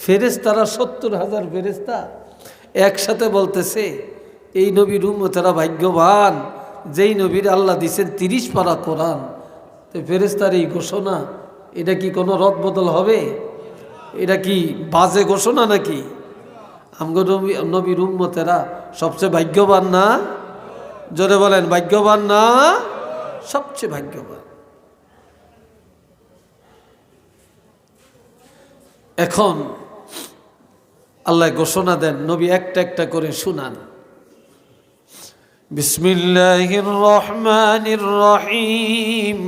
ফেরেশতারা 70,000 ফেরেশতা একসাথে বলতেছে এই নবীর উম্মতেরা ভাগ্যবান যেই নবীর আল্লাহ দিয়েছেন 30 পারা কোরআন। তো ফেরেশতার এই ঘোষণা, এটা কি কোনো রদবদল হবে? এটা কি বাজে ঘোষণা নাকি? আমগো নবীর উম্মতেরা সবচেয়ে ভাগ্যবান না? জোরে বলেন, ভাগ্যবান না? সবচেয়ে ভাগ্যবান। এখন আল্লাহ ঘোষণা দেন, নবী একটা একটা করে শুনান। বিসমিল্লাহির রহমানির রহিম।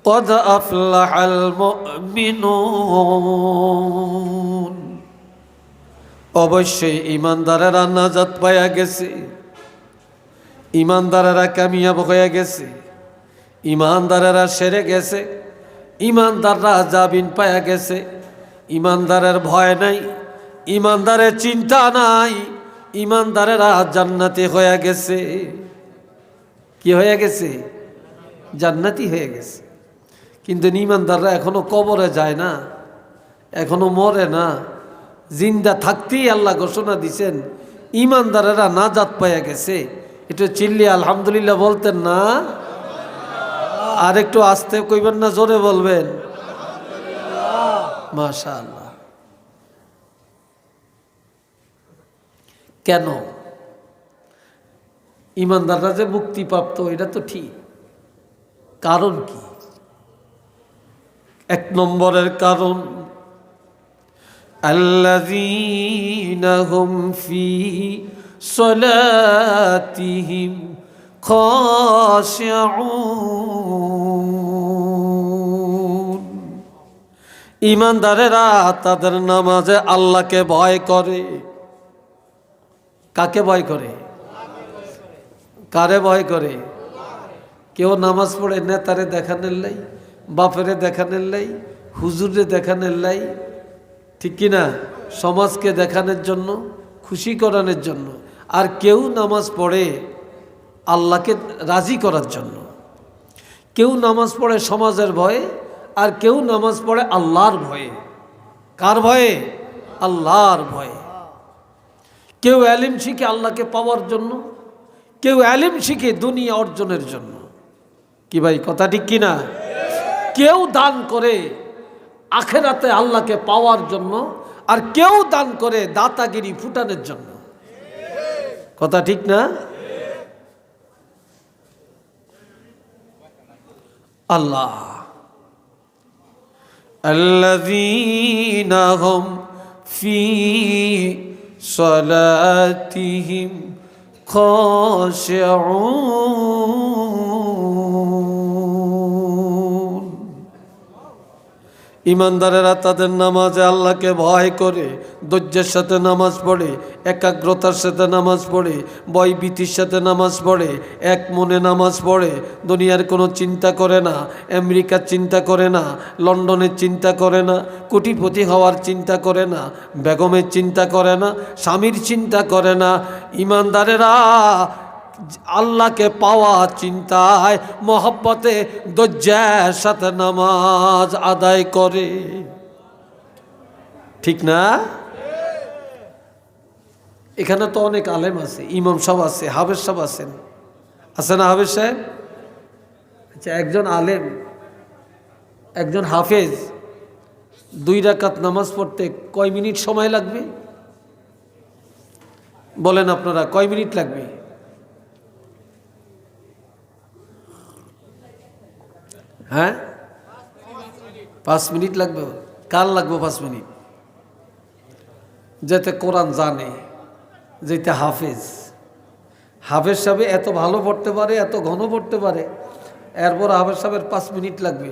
قد أفلح المؤمنون। অবশ্যই ইমানদারেরা নাজাত পাইয়া গেছে, ইমানদারেরা কামিয়াব হয়ে গেছে, ইমানদারেরা সেরে গেছে, ইমানদাররা জামিন পাইয়া গেছে। ইমানদারের ভয় নাই, ইমানদারের চিন্তা নাই, ইমানদারেরা জান্নাতি হয়ে গেছে। কি হয়ে গেছে? জান্নাতি হয়ে গেছে। কিন্তু ইমানদাররা এখনো কবরে যায় না, এখনো মরে না। জিন্দা থাকতেই আল্লাহ ঘোষণা দিছেন ইমানদারেরা নাজাত পাইয়া গেছে। একটু চিল্লি আলহামদুলিল্লাহ বলতেন না? আর একটু আস্তে কইবেন না, জোরে বলবেন? মাশাআল্লাহ। কেন ইমানদাররা যে মুক্তিপ্রাপ্ত, এটা তো ঠিক। কারণ কি? এক নম্বরের কারণ, আল্লাযীনা হুম ফী সলাতিহিম খাশিউন। ইমানদারেরা তাদের নামাজে আল্লাহকে ভয় করে। কাকে ভয় করে? কারে ভয় করে? কেউ নামাজ পড়ে নেতারে দেখানোর লাই, বাপেরে দেখানোর লাই, হুজুরে দেখানোর লাই, ঠিক কিনা? সমাজকে দেখানোর জন্য, খুশি করানোর জন্য। আর কেউ নামাজ পড়ে আল্লাহকে রাজি করার জন্য। কেউ নামাজ পড়ে সমাজের ভয়ে, আর কেউ নামাজ পড়ে আল্লাহর ভয়ে। কার ভয়ে? আল্লাহর ভয়ে। কেউ ইলম শিখে আল্লাহকে পাওয়ার জন্য, কেউ ইলম শিখে দুনিয়া অর্জনের জন্য। কি ভাই, কথা ঠিক কিনা? কেউ দান করে আখেরাতে আল্লাহকে পাওয়ার জন্য, আর কেউ দান করে দাতাগিরি ফুটানোর জন্য। কথা ঠিক না? আল্লাহ আল্লাযীনা হুম ফী সলাতিহিম খাশিউন। ইমানদারেরা তাদের নামাজে আল্লাহকে ভয় করে, ধৈর্যের সাথে নামাজ পড়ে, একাগ্রতার সাথে নামাজ পড়ে, ভয়ভীতির সাথে নামাজ পড়ে, এক মনে নামাজ পড়ে। দুনিয়ার কোনো চিন্তা করে না, আমেরিকার চিন্তা করে না, লন্ডনের চিন্তা করে না, কোটিপতি হওয়ার চিন্তা করে না, বেগমের চিন্তা করে না, স্বামীর চিন্তা করে না। ইমানদারেরা আল্লাহকে পাওয়া চিন্তায়, মহব্বতে, ধৈর্যের সাথে নামাজ আদায় করে। ঠিক না? এখানে তো অনেক আলেম আছে, ইমাম সাহেব আছে, হাফেজ সাহেব আছেন, আছে না হাফেজ সাহেব? আচ্ছা, একজন আলেম, একজন হাফেজ 2 রাকাত নামাজ পড়তে কয় মিনিট সময় লাগবে? বলেন আপনারা, কয় মিনিট লাগবে? হ্যাঁ, 5 মিনিট লাগবে। কার লাগবে 5 মিনিট? যেতে কোরআন জানে, যেতে হাফেজ। হাফেজ সাহেব এত ভালো পড়তে পারে, এত ঘন পড়তে পারে, এরপর হাফেজ সাহেবের 5 মিনিট লাগবে।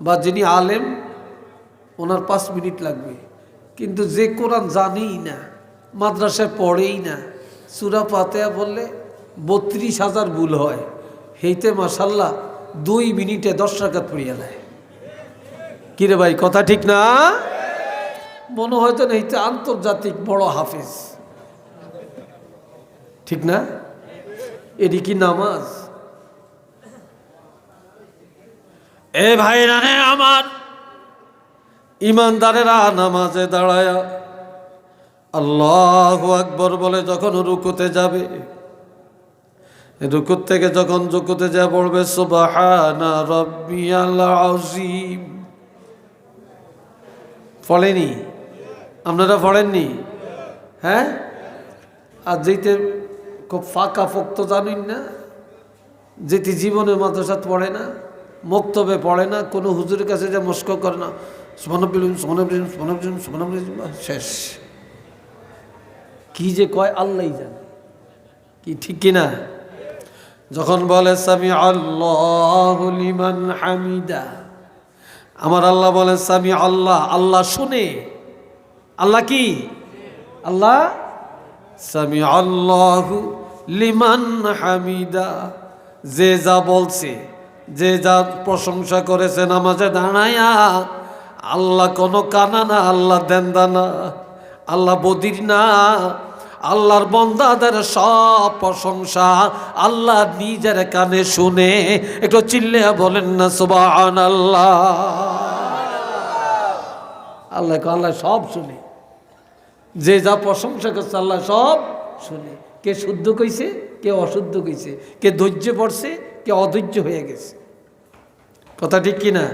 বা যিনি আলেম, ওনার 5 মিনিট লাগবে। কিন্তু যে কোরআন জানেই না, মাদ্রাসায় পড়েই না, সূরা ফাতিহা বললে 32,000 ভুল হয়, হেইতে মাশাল্লাহ 2 মিনিটে 10 রাকাত পড়িয়া নেয়। কিরে ভাই, কথা ঠিক না? মনে হয়তো না এইটা আন্তর্জাতিক বড় হাফেজ, ঠিক না? এটি কি নামাজ? এ ভাইরা রে আমার, ইমানদারেরা নামাজে দাঁড়ায়া আল্লাহু আকবার বলে যখন রুকুতে যাবে, রুকুত থেকে যখন রুকুতে যা পড়বে সুবহানা রাব্বিয়াল আযীম, পড়েনি? আপনারা পড়েননি? হ্যাঁ, আর যেতে খুব ফাঁকা ফক্ত জানেন না, যেটি জীবনে মাদ্রাসাত পড়ে না, মক্তবে পড়ে না, কোনো হুজুরের কাছে যে মস্ক করে না, শেষ। কি যে কয় আল্লাহই জানে, কি ঠিক কিনা? যখন বলে সামি আল্লাহু লিমান হামিদা, আমার আল্লাহ বলে সামি আল্লাহ, আল্লাহ শুনে। আল্লাহ কি? আল্লাহ সামি আল্লাহু লিমান হামিদা, যে যা বলছে, যে যা প্রশংসা করেছে নামাজে দাঁড়ায়া, আল্লাহ কোনো কানা না, আল্লাহ দেন্দা না, আল্লাহ বদির না, আল্লাহর বান্দাদের সব প্রশংসা আল্লাহ নিজের কানে শুনে। একটু চিল্লে বলেন না সুবহানাল্লাহ। আল্লাহ আল্লাহ সব শুনে, যে যা প্রশংসা করছে আল্লাহ সব শুনে। কে শুদ্ধ কইছে, কে অশুদ্ধ কইছে, কে ধৈর্য পড়ছে, কে অধৈর্য হয়ে গেছে। কথা ঠিক কিনা?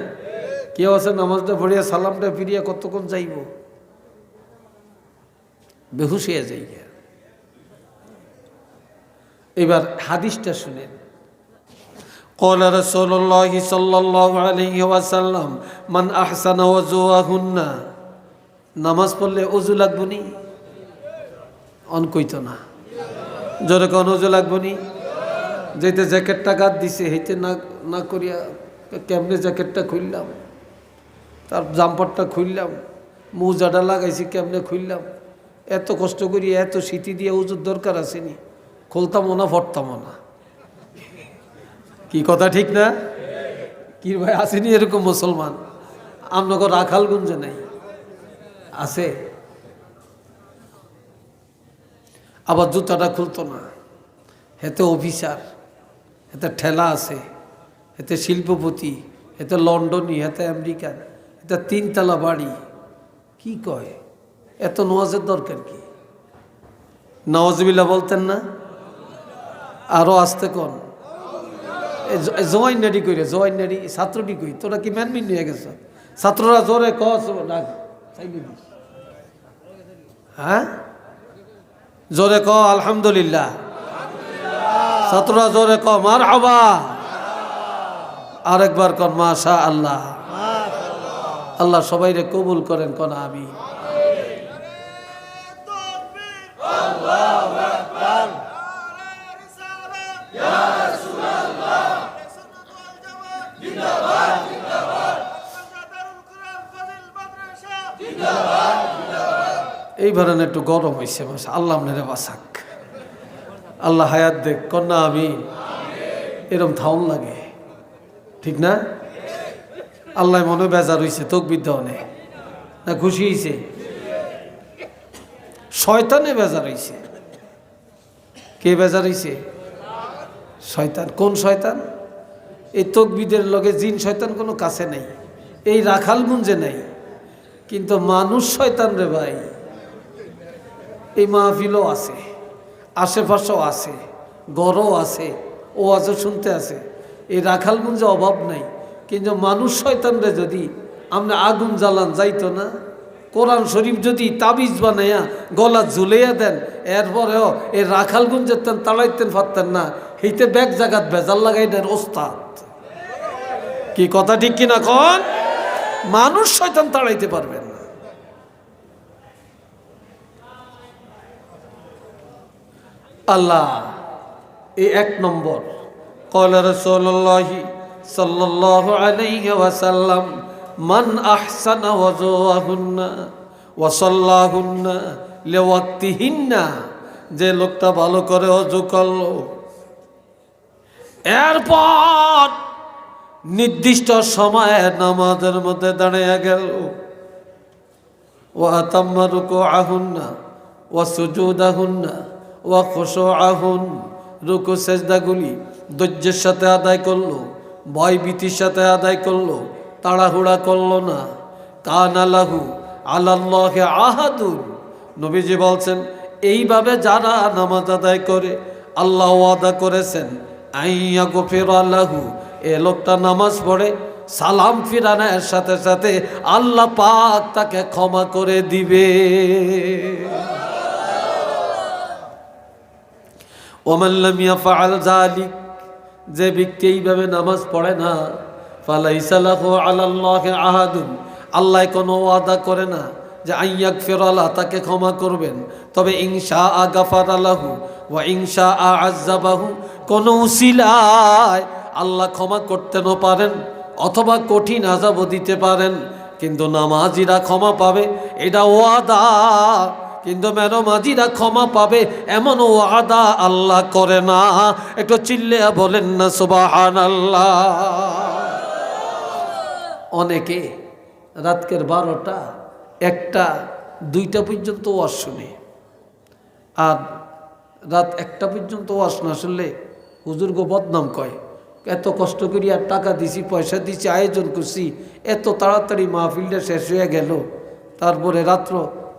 কেউ আছে নামাজটা পড়িয়া সালামটা ফিরিয়া কতক্ষণ যাইব, বেহুশ হয়ে যাই। এবার হাদিসটা শুনেন। قال رسول الله صلى الله عليه وسلم من احسن وضوءهن, নামাজ পড়লে ওযু লাগবো নি? অন কইতো না, জোরে কোন ওযু লাগবো নি? যেতে জ্যাকেটটা গাদ দিছে হেতে না না করিয়া কেমনে জ্যাকেটটা খুললাম, তার জাম্পারটা খুললাম, মোজাটা লাগাইছি কেমনে খুললাম, এত কষ্ট করি এত শীতি দিয়ে ওযুর দরকার আসেনি, খুলতামও না ফটতামও না। কি কথা ঠিক না? কি ভাই আসেনি এরকম মুসলমান? আপনাকে রাখালগঞ্জে নাই, আছে? আবার জুতাটা খুলতো না, হেতে অফিসার, হেতে ঠেলা আছে, হেতে শিল্পপতি, হেতে লন্ডনী, হেতে আমেরিকান, হেতে 3 তলা বাড়ি। কি কয়? এত নামাজের দরকার কি? নাউজুবিল্লাহ বলতেন না? আরো আসতে কোন জয়েন নাডি কইরে, জয়েন নাডি ছাত্রটি কই, তোরা কি ম্যানমিন নিয়ে গেছ? ছাত্ররা জোরে কস ডাক, হ্যাঁ জোরে ক আলহামদুলিল্লাহ, ছাত্ররা জোরে ক মারহাবা, আরেকবার কন মাশা আল্লাহ। আল্লাহ সবাইরে কবুল করেন, কোন আমি। এইবার একটু গরম হয়েছে, আল্লাহ আপনারে বাসাক, আল্লাহ হায়াত দেখ, কন্যা আমি। এরম থাউন লাগে, ঠিক না? আল্লাহ মনে বেজার হয়েছে, তকবীর দেওয়ানে না খুশি হয়েছে? শয়তানে বেজার হয়েছে। কে বেজার হয়েছে? শয়তান। কোন শয়তান? এই তকবীরের লগে জিন শয়তান কোনো কাছে নাই, এই রাখালগঞ্জে নাই, কিন্তু মানুষ শয়তান রে ভাই। এই মাহফিলও আছে, আশেপাশেও আছে, গড়ও আছে, ও আজও শুনতে আছে, এই রাখালগঞ্জে অভাব নাই। কিন্তু মানুষ শয়তান রে যদি আমরা আগুন জ্বালান যাইতো না, কোরআন শরীফ যদি তাবিজ বানাইয়া গলা ঝুলাইয়া দেন, এরপরেও এই রাখালগঞ্জের তেন তাড়াইতেন পারতেন না। এইতে ব্যাগ জাগাত ভেজাল লাগাই দেন ওস্তাদ। কি কথা ঠিক কিনা কন? মানুষ শয়তান তাড়াইতে পারবেন না। আল্লাহ এই 1 নম্বর। قال رسول الله صلى الله عليه وسلم من أحسن وضوءهن وصلاهن لوقتهن, যে লোকটা ভালো করে ওযু করলো, এরপর নির্দিষ্ট সময়ে নামাজের মধ্যে দাঁড়িয়ে গেল, ওয়া আতাম্মা রুকুআহুন্না ওয়া সুজুদাহুন্না ওয়া খুশুআহুন, রুকু সেজদাগুলি ধৈর্যের সাথে আদায় করলো, ভয়ভীতির সাথে আদায় করলো, তাড়াহুড়া করলো না, কানা লাহু আলাল্লাহি আহাদুন। নবীজি বলছেন এইভাবে যারা নামাজ আদায় করে আল্লাহ ওয়াদা করেছেন আইয়া গফিরা লাহু, এ লোকটা নামাজ পড়ে সালাম ফিরানোর সাথে সাথে আল্লাহ পাক তাকে ক্ষমা করে দিবে। ওমান লাম ইয়াফআল যালিক, যে ব্যক্তি এইভাবে নামাজ পড়ে না, ফালাইসা লাহু আলাল্লাহি আহাদুন, আল্লাহ কোনো ওয়াদা করে না যে আইয়াগফিরা লাহু, তাকে ক্ষমা করবেন। তবে ইনশাআ গাফারা লাহু ওয়া ইনশাআ আযাবাহু, কোন উসিলায় আল্লাহ ক্ষমা করতেও পারেন অথবা কঠিন আযাবও দিতে পারেন, কিন্তু নামাজিরা ক্ষমা পাবে এটা ওয়াদা। কিন্তু নামাজিরা ক্ষমা পাবে এমন ওয়াদা আল্লাহ করে না। একটু চিল্লে বলেন না সুবহানাল্লাহ। অনেকে রাতকের 12টা 1টা 2টা পর্যন্ত ওয়াজ শুনে, আর রাত 1টা পর্যন্ত ওয়াজ না শুনলে হুজুরগো বদনাম কয়। এত কষ্ট করি আর টাকা দিছি, পয়সা দিছি, আয়োজন করছি, এত তাড়াতাড়ি মাহফিলটা শেষ হয়ে গেল, তারপরে রাত্র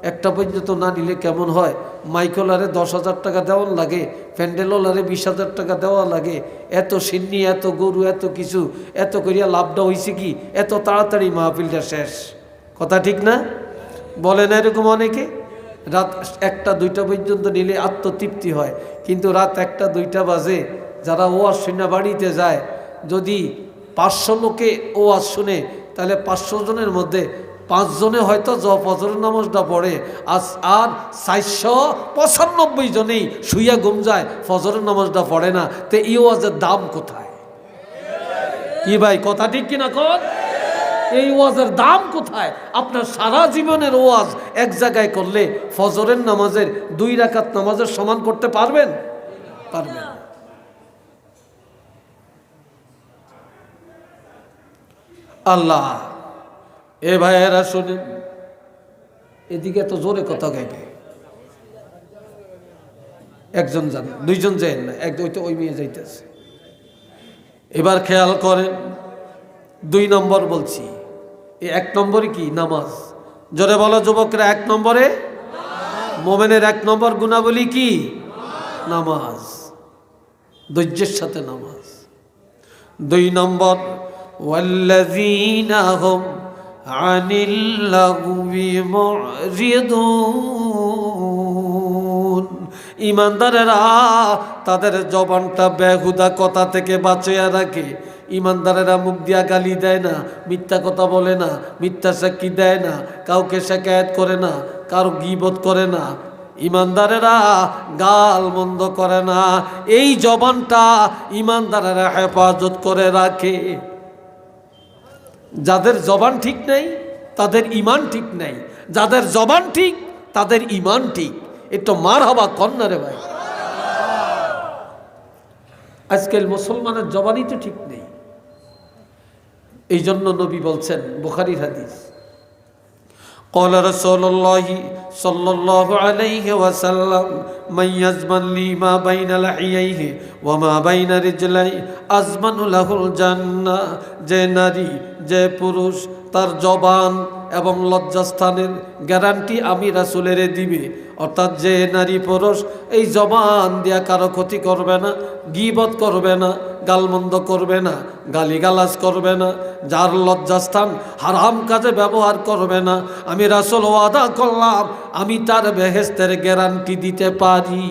1টা পর্যন্ত না নিলে কেমন হয়? মাইকোলারে 10,000 টাকা দেওয়ার লাগে, প্যান্ডেলোলারে 20,000 টাকা দেওয়া লাগে, এত সিন্নি, এত গরু, এত কিছু, এত করিয়া লাভটা হয়েছে কি? এত তাড়াতাড়ি মাহফিলটা শেষ। কথা ঠিক না? বলে না এরকম অনেকে? রাত 1টা 2টা পর্যন্ত নিলে আত্মতৃপ্তি হয়, কিন্তু রাত 1টা 2টা বাজে যারা ওয়াজ শুনে বাড়িতে যায়, যদি 500 লোকে ওয়াজ শুনে তাহলে 500 জনের মধ্যে 5 জনে হয়তো ফজরের নামাজটা পড়ে, আর 495 জনেই শুইয়া ঘুম যায়, ফজরের নামাজটা পড়ে না। তো এই ওয়াজের দাম কোথায়? কি ভাই, কথা ঠিক কিনা কর? এই ওয়াজের দাম কোথায়? আপনার সারা জীবনের ওয়াজ এক জায়গায় করলে ফজরের নামাজের 2 রাকাত নামাজের সমান করতে পারবেন? পারবেন। আল্লাহ, এ ভাইয়েরা শুনেন, এদিকে তো জোরে কথা গাইবে। একজন যান, 2 জন যান না, ওই মেয়ে যাইতেছে। এবার খেয়াল করেন, 2 নম্বর বলছি। এই 1 নম্বরে কি? নামাজ। জোরে বলো যুবকরা, 1 নম্বরে মোমেনের 1 নম্বর গুণাবলী কি? নামাজ, ধৈর্যের সাথে নামাজ। 2 নম্বর ওয়াল্লাযীনা হুম আনিল লাগবি মুরিদুন, ইমানদারেরা তাদের জবানটা বেহুদা কথা থেকে বাঁচিয়ে রাখে। ইমানদারেরা মুখ দিয়া গালি দেয় না, মিথ্যা কথা বলে না, মিথ্যা সাক্ষী দেয় না, কাউকে শিকায়েত করে না, কারো গীবত করে না, ইমানদারেরা গাল মন্দ করে না। এই জবানটা ইমানদারেরা হেফাজত করে রাখে। যাদের জবান ঠিক নাই তাদের ইমান ঠিক নাই, যাদের জবান ঠিক তাদের ইমান ঠিক। একটু মারহাবা কন্যা রে ভাই। আজকাল মুসলমানের জবানই তো ঠিক নেই। এই জন্য নবী বলছেন, বুখারীর হাদিস, قال رسول الله صلى الله عليه وسلم من يزمن لي ما بين لحييه وما بين رجليه أزمن له الجنة। যে নারী, যে পুরুষ তার জবান এবং লজ্জাস্থানের গ্যারান্টি আমি রাসূলের দিবে। অর্থাৎ যে নারী পুরুষ এই জবান দিয়া কারো ক্ষতি করবে না, গীবত করবে না, গালমন্দ করবে না, গালিগালাজ করবে না, যার লজ্জাস্থান হারাম কাজে ব্যবহার করবে না, আমি রাসূল ওয়াদা করলাম আমি তার বেহেশতের গ্যারান্টি দিতে পারি।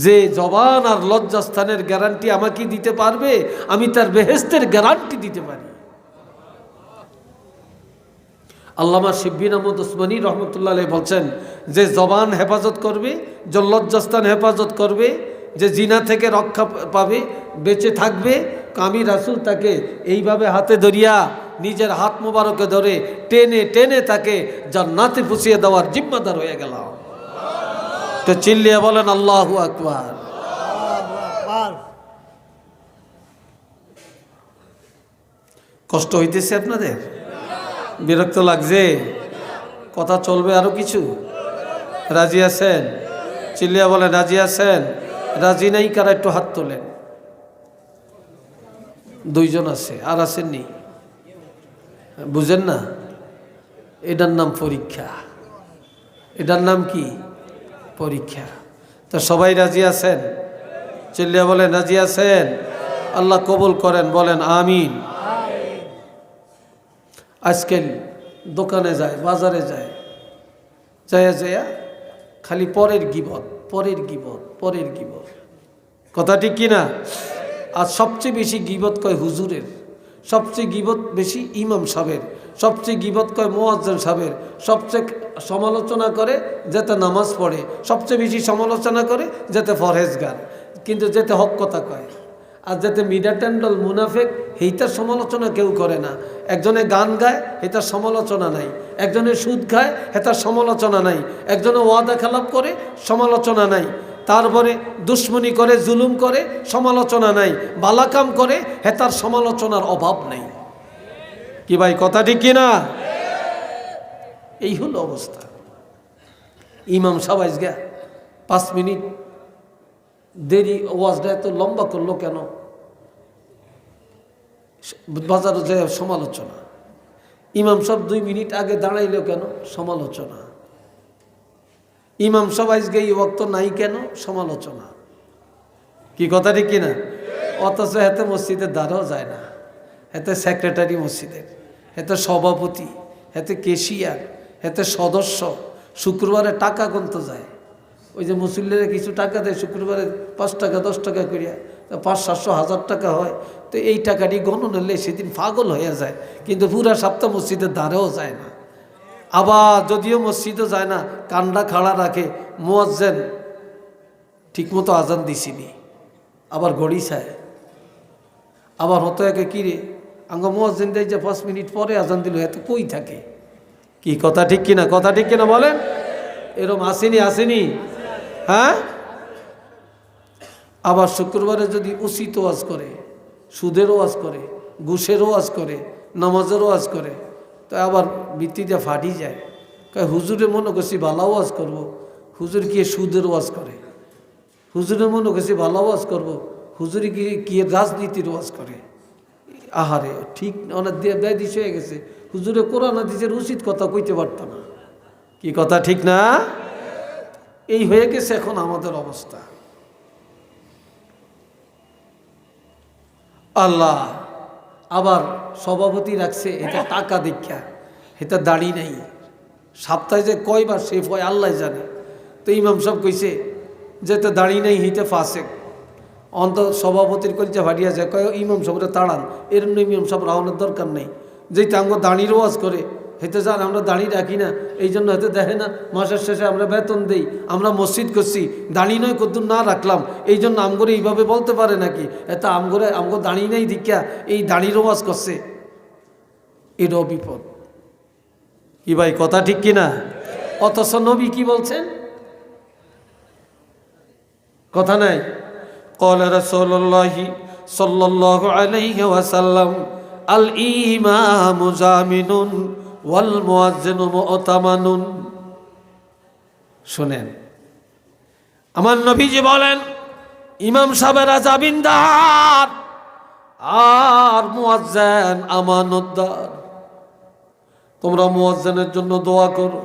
যে জবান আর লজ্জাস্থানের গ্যারান্টি আমাকে দিতে পারবে, আমি তার বেহেশতের গ্যারান্টি দিতে পারি। আল্লামা শিববিন আহমদ উসমানী রহমতুল্লাহ আলাইহি বলছেন, যে জবান হেফাজত করবে, যে লজ্জাস্থান হেফাজত করবে, যে জিনা থেকে রক্ষা পাবে, বেঁচে থাকবে, আমি রাসূল তাকে এইভাবে হাতে ধরিয়া নিজের হাত মোবারকে ধরে টেনে টেনে তাকে জান্নাতে পৌঁছিয়ে দেওয়ার জিম্মাদার হয়ে গেলাম। তো চিল্লিয়ে বলেন আল্লাহু আকবার। কষ্ট হইতেছে আপনাদের? বিরক্ত লাগছে? কথা চলবে আরো কিছু? রাজি আছেন? চিল্লিয়া বলেন রাজি আছেন? রাজি নাই কারা একটু হাত তোলেন। 2 জন আছে, আর আছেননি? বুঝেন না? এটার নাম পরীক্ষা। এটার নাম কি? পরীক্ষা। তো সবাই রাজি আছেন? চিল্লিয়া বলেন রাজি আছেন? আল্লাহ কবুল করেন, বলেন আমিন। আজকাল দোকানে যায়, বাজারে যায়, যায় খালি পরের গিবত, পরের গিবত, পরের গিবত। কথা ঠিক কিনা? আর সবচেয়ে বেশি গিবত কয় হুজুরের, সবচেয়ে গিবত বেশি ইমাম সাহেবের, সবচেয়ে গিবত কয় মুয়াজ্জিন সাহেবের, সবচেয়ে সমালোচনা করে যাতে নামাজ পড়ে, সবচেয়ে বেশি সমালোচনা করে যাতে ফরহেজগার, কিন্তু যেতে হক কথা কয়। আর যাতে মিডা ট্যান্ডল মুনাফেক, এইটার সমালোচনা কেউ করে না। একজনে গান গায়, এটার সমালোচনা নাই। একজনে সুদ খায়, এটার সমালোচনা নাই। একজনে ওয়াদা খেলাপ করে, সমালোচনা নাই। তারপরে দুশ্মনী করে, জুলুম করে, সমালোচনা নাই। বালাকাম করে, হেতার সমালোচনার অভাব নেই। কি ভাই কথা ঠিক কিনা? এই হলো অবস্থা। ইমাম সাহেব আজকে 5 মিনিট দেরি, ওয়াজটা এত লম্বা করলো কেন? বাজারে যায় সমালোচনা। ইমাম সাহেব 2 মিনিট আগে দাঁড়াইলো কেন? সমালোচনা। ইমাম সাহেব আজকে এই ওয়াক্ত নাই কেন? সমালোচনা। কি কথা ঠিক কিনা? অথচ এতে মসজিদের দ্বারাও যায় না, এতে সেক্রেটারি মসজিদের, এতে সভাপতি, এতে কেশিয়ার, এতে সদস্য, শুক্রবারে টাকা গুনতে যায়। ওই যে মুসল্লিরা কিছু টাকা দেয় শুক্রবারে, 5 টাকা 10 টাকা করিয়া, 500-700-1000 টাকা হয়। তো এই টাকাটি গণন হলে সেদিন পাগল হয়ে যায়, কিন্তু পুরা সপ্তাহ মসজিদের দ্বারেও যায় না। আবার যদিও মসজিদও যায় না, কান্ডা খাড়া রাখে, মুয়াজ্জিন ঠিকমতো আজান দিছিনি, আবার ঘড়ি চায়। আবার হতো একে কিরে আঙ্গ মুয়াজ্জিন দেয় যে 5 মিনিট পরে আজান দিল, এত কই থাকে? কি কথা ঠিক কিনা? কথা ঠিক কিনা বলেন? এরম আসেনি? আসেনি? হ্যাঁ। আবার শুক্রবারে যদি উচিত ওয়াজ করে, সুদেরও ওয়াজ করে, ঘুষেরও ওয়াজ করে, নামাজেরও ওয়াজ করে, তো আবার বৃত্তিটা ফাটি যায়। হুজুরে মনে করছি ভালো ওয়াজ করবো, হুজুর গিয়ে সুদের ওয়াজ করে। হুজুরে মনে করছি ভালো ওয়াজ করবো, হুজুরে গিয়ে রাজনীতির ওয়াজ করে। আহারে, ঠিক অনেক ব্যাধিস হয়ে গেছে। হুজুরে কোরআন হাদিসের উচিত কথা কইতে পারত না। কি কথা ঠিক না? এই হয়ে গেছে এখন আমাদের অবস্থা। আল্লাহ আবার সভাপতি রাখছে, এটা টাকা দীক্ষা, এটা দাড়ি নেই। সপ্তাহে যে কয়বার শেফ হয় আল্লাহ জানে। তো ইমাম সাহেব কইছে যে তো দাড়ি নেই, হিতে ফাসেক। অন্ত সভাপতির কলিজা ভাটিয়া যায়, কয় ইমাম সাহেবরা তাড়ান। এরম ইমাম সাহেব রাহনের দরকার নেই। যেটা আমরা দাঁড়ির ওয়াজ করে হেতে যান, আমরা দাঁড়ি রাখি না, এই জন্য হেতে দেখে না মাসের শেষে আমরা বেতন দেই, আমরা মসজিদ করছি, দাঁড়ি নয় কদ্দুর না রাখলাম, এই জন্য আমগরে এইভাবে বলতে পারে নাকি? এত আমগরে আমগো দাঁড়ি নেই দীক্ষা এই দাঁড়ির ওয়াজ করছে। এটাও বিপদ। কি ভাই কথা ঠিক কিনা? অথচ নবী কি বলছেন? কথা নাই। ক্বালা রাসূলুল্লাহি সাল্লাল্লাহু আলাইহি ওয়াসাল্লাম আল ইমামু জামিনুন ওয়াল মুয়াজ্জিনু মু'তামানুন। শুনেন, আমার নবীজি বলেন ইমাম সাহেবেরা জামিনদার আর মুয়াজ্জিন আমানতদার। তোমরা মুয়াজ্জিনের জন্য দোয়া করো,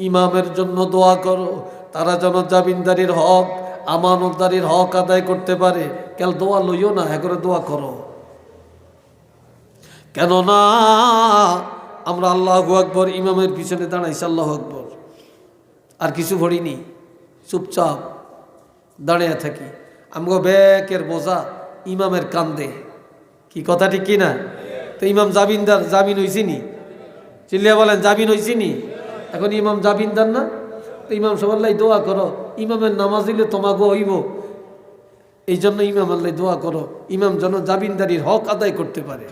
ইমামের জন্য দোয়া করো, তারা যেন জামিনদারির হক, আমানতদারির হক আদায় করতে পারে। কেন দোয়া লইও না, হ্যাঁ করে দোয়া করো। কেননা আমরা আল্লাহু আকবার ইমামের পিছনে দাঁড়াইছি, আল্লাহু আকবার, আর কিছু ভরিনি, চুপচাপ দাঁড়িয়ে থাকি। আমগো ব্যাকের বোঝা ইমামের কান্দে। কি কথা ঠিক কিনা? তো ইমাম জামিনদার, জামিন হইছিনি? চিল্লিয়া বলেন জামিন হইছিনি? এখন ইমাম জামিনদার না? তো ইমাম সবাল্লাই দোয়া করো, ইমামের নামাজ দিলে তোমাগো হইব। এই জন্য ইমাম আল্লাহ দোয়া করো, ইমাম যেন জামিনদারির হক আদায় করতে পারে।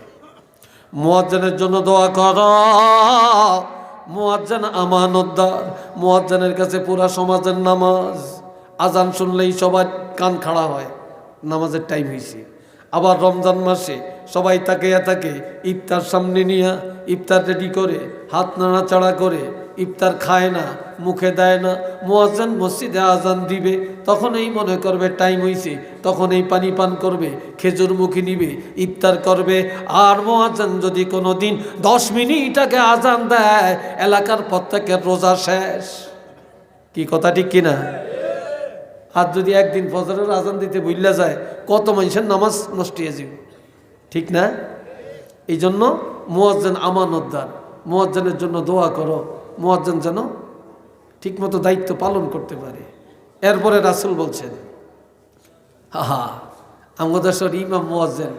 মুয়াজ্জিনের জন্য দোয়া করো। মুয়াজ্জিন আমানতদার, মুয়াজ্জিনের কাছে পুরা সমাজের নামাজ। আজান শুনলেই সবার কান খাড়া হয়, নামাজের টাইম হয়েছে। আবার রমজান মাসে সবাই তাকিয়ে থাকে, ইফতার সামনে নিয়ে ইফতার রেডি করে, হাত নাড়াচাড়া করে ইফতার খায় না, মুখে দেয় না, মুয়াজ্জিন মসজিদে আজান দিবে, তখন এই মনে করবে টাইম হয়েছে, তখন এই পানি পান করবে, খেজুর মুখে নিবে, ইফতার করবে। আর মুয়াজ্জিন যদি কোনো দিন 10 মিনিট আগে আজান দেয়, এলাকার প্রত্যেকের রোজা শেষ। কি কথা ঠিক কিনা? আর যদি একদিন ফজরের আজান দিতে ভুলে যায়, কত মানুষের নামাজ নষ্ট হয়ে যাবে, ঠিক না? এই জন্য মুয়াজ্জিন আমানতদার, মুয়াজ্জিনের জন্য দোয়া করো, মুয়াজ্জিন যেন ঠিকমতো দায়িত্ব পালন করতে পারে। এরপরে রাসূল বলছেন, আমাদের দেশের ইমাম মুয়াজ্জিন,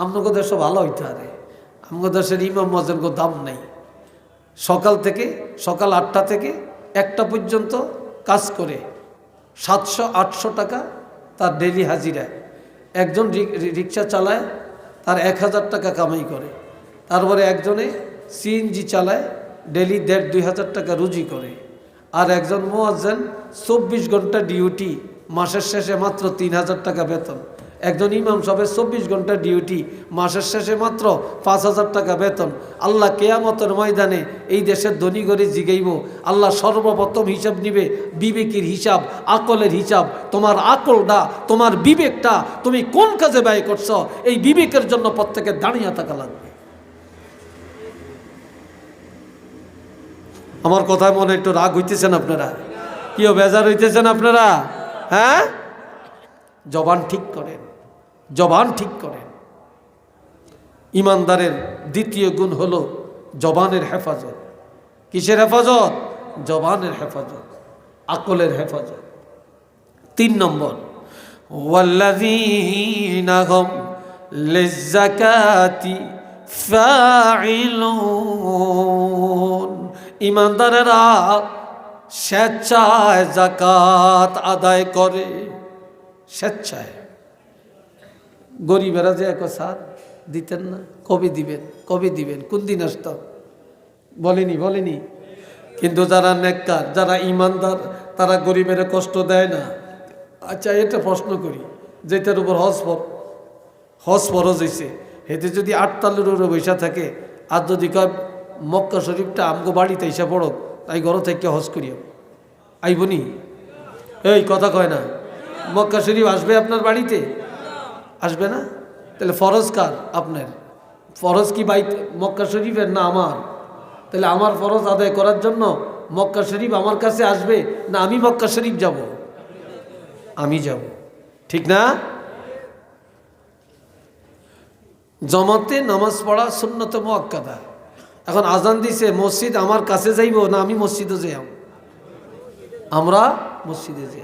আমাদের দেশে ভালো হইতে পারে, আমাদের দেশের ইমাম মুয়াজ্জিন কোনো দাম নেই। সকাল 8টা থেকে 1টা পর্যন্ত কাজ করে 700-800 টাকা তার ডেলি হাজিরা। একজন রিক্সা চালায়, তার 1000 টাকা কামাই করে। তারপরে একজনে সিএনজি চালায়, ডেলি 1,500-2 হাজার টাকা রুজি করে। আর একজন মুয়াজ্জিন 24 ঘন্টা ডিউটি, মাসের শেষে মাত্র 3,000 টাকা বেতন। একজন ইমাম সাহেবের 24 ঘন্টা ডিউটি, মাসের শেষে মাত্র 5,000 টাকা বেতন। আল্লাহ কিয়ামতের ময়দানে এই দেশের ধনী গরিব জিগাইব, আল্লাহ সর্বপ্রথম হিসাব নিবে বিবেকের হিসাব, আকলের হিসাব। তোমার আকলটা, তোমার বিবেকটা তুমি কোন কাজে ব্যয় করছো, এই বিবেকের জন্য প্রত্যেকে দাঁড়িয়ে থাকা লাগবে। আমার কথায় মনে একটু রাগ হইতেছেন আপনারা? কিও বেজার হইতেছেন আপনারা? হ্যাঁ, জবান ঠিক করেন, জবান ঠিক করেন। ইমানদারের দ্বিতীয় গুণ হলো জবানের হেফাজত। কিসের হেফাজত? জবানের হেফাজত, আকলের হেফাজত। 3 নম্বর, ওয়াল্লাযীনা হুম লিয-যাকাতি ফাঈলুন। ইমানদারেরা স্বেচ্ছায় যাকাত আদায় করে, স্বেচ্ছায়। গরিবেরা যে এক সাথ দিতেন না, কবে দিবেন, কবে দিবেন, কোন দিন আসত বলেনি। কিন্তু যারা নেককার, যারা ইমানদার, তারা গরিবের কষ্ট দেয় না। আচ্ছা, এটা প্রশ্ন করি, যেটার উপর হজ ফরজ হয়েছে, হেতে যদি 8 তালের উপরে বৈশা থাকে, আর যদি কয় মক্কা শরীফটা আমগো বাড়িতে এসে পড়ো, তাই ঘর থেকে হজ করিও, আইবনি? এই কথা কয় না? মক্কা শরীফ আসবে আপনার বাড়িতে? আসবে না? তাহলে ফরজ কার? আপনার। ফরজ কি মক্কা শরীফের না আমার? তাহলে আমার ফরজ আদায় করার জন্য মক্কা শরীফ আমার কাছে আসবে না আমি মক্কা শরীফ যাব? আমি যাব, ঠিক না? জমাতে নামাজ পড়া সুন্নতে মুআক্কাদা। এখন আজান দিছে, মসজিদ আমার কাছে যাইব না আমি মসজিদে যাই? আমরা মসজিদে যাই।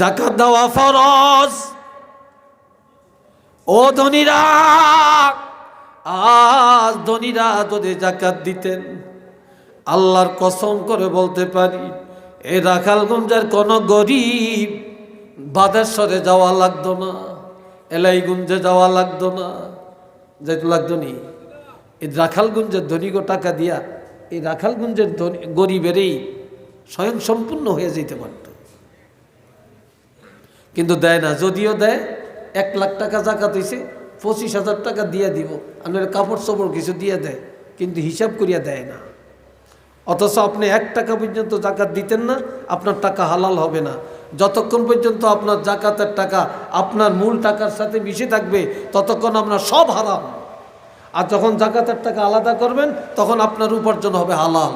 যাকাত দেওয়া ফরজ। ও ধনীরা, আজ ধনীরা যদি যাকাত দিতেন, আল্লাহর কসম করে বলতে পারি, এই রাখালগঞ্জের কোন গরিব বাদেশ্বরে যাওয়া লাগতো না, এলাইগঞ্জে যাওয়া লাগতো না, যেতে লাগতো নি। এই রাখালগঞ্জের ধনীগো টাকা দিয়া এই রাখালগঞ্জের গরিবেরই স্বয়ং সম্পূর্ণ হয়ে যেতে পারত, কিন্তু দেয় না। যদিও দেয়, 1 লাখ টাকা যাকাত হইছে, 25,000 টাকা দিয়ে দিব, আপনার কাপড় চোপড় কিছু দিয়ে দেয়, কিন্তু হিসাব করিয়া দেয় না। অথচ আপনি 1 টাকা পর্যন্ত যাকাত দিতেন না, আপনার টাকা হালাল হবে না। যতক্ষণ পর্যন্ত আপনার যাকাতের টাকা আপনার মূল টাকার সাথে মিশে থাকবে, ততক্ষণ আপনার সব হারাম। আর যখন যাকাতের টাকা আলাদা করবেন, তখন আপনার উপার্জন হবে হালাল।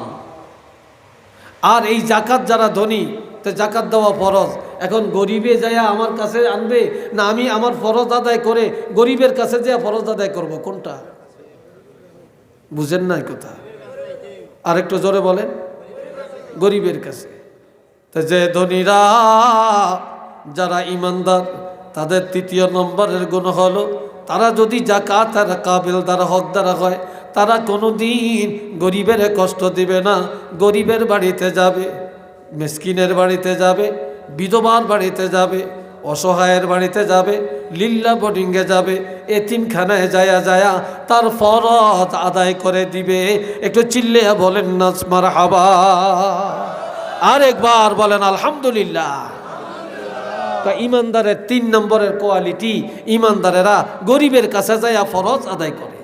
আর এই যাকাত যারা ধনী, তো যাকাত দেওয়া ফরজ। এখন গরিবে যায় আমার কাছে আনবে না আমি আমার ফরজ আদায় করে গরিবের কাছে যায় ফরজ আদায় করব? কোনটা? বুঝেন নাই কথা? আরেকটু জোরে বলেন। গরিবের কাছে। তো যে ধনীরা, যারা ইমানদার, তাদের 3য় নম্বরের গুণ হলো, তারা যদি যাকাতের কাবিল দ্বারা হকদার হয়, তারা কোনোদিন গরিবের কষ্ট দিবে না। গরিবের বাড়িতে যাবে, মিসকিনের বাড়িতে যাবে, বিধবার বাড়িতে যাবে, অসহায়ের বাড়িতে যাবে, লিল্লা বোর্ডিংয়ে যাবে, এতিমখানায় যায়া তার ফরজ আদায় করে দিবে। একটু চিল্লে বলেন না মারহাবা, আরেকবার বলেন আলহামদুলিল্লাহ। ইমানদারের 3 নম্বরের কোয়ালিটি, ইমানদারেরা গরিবের কাছে যায়া ফরজ আদায় করে।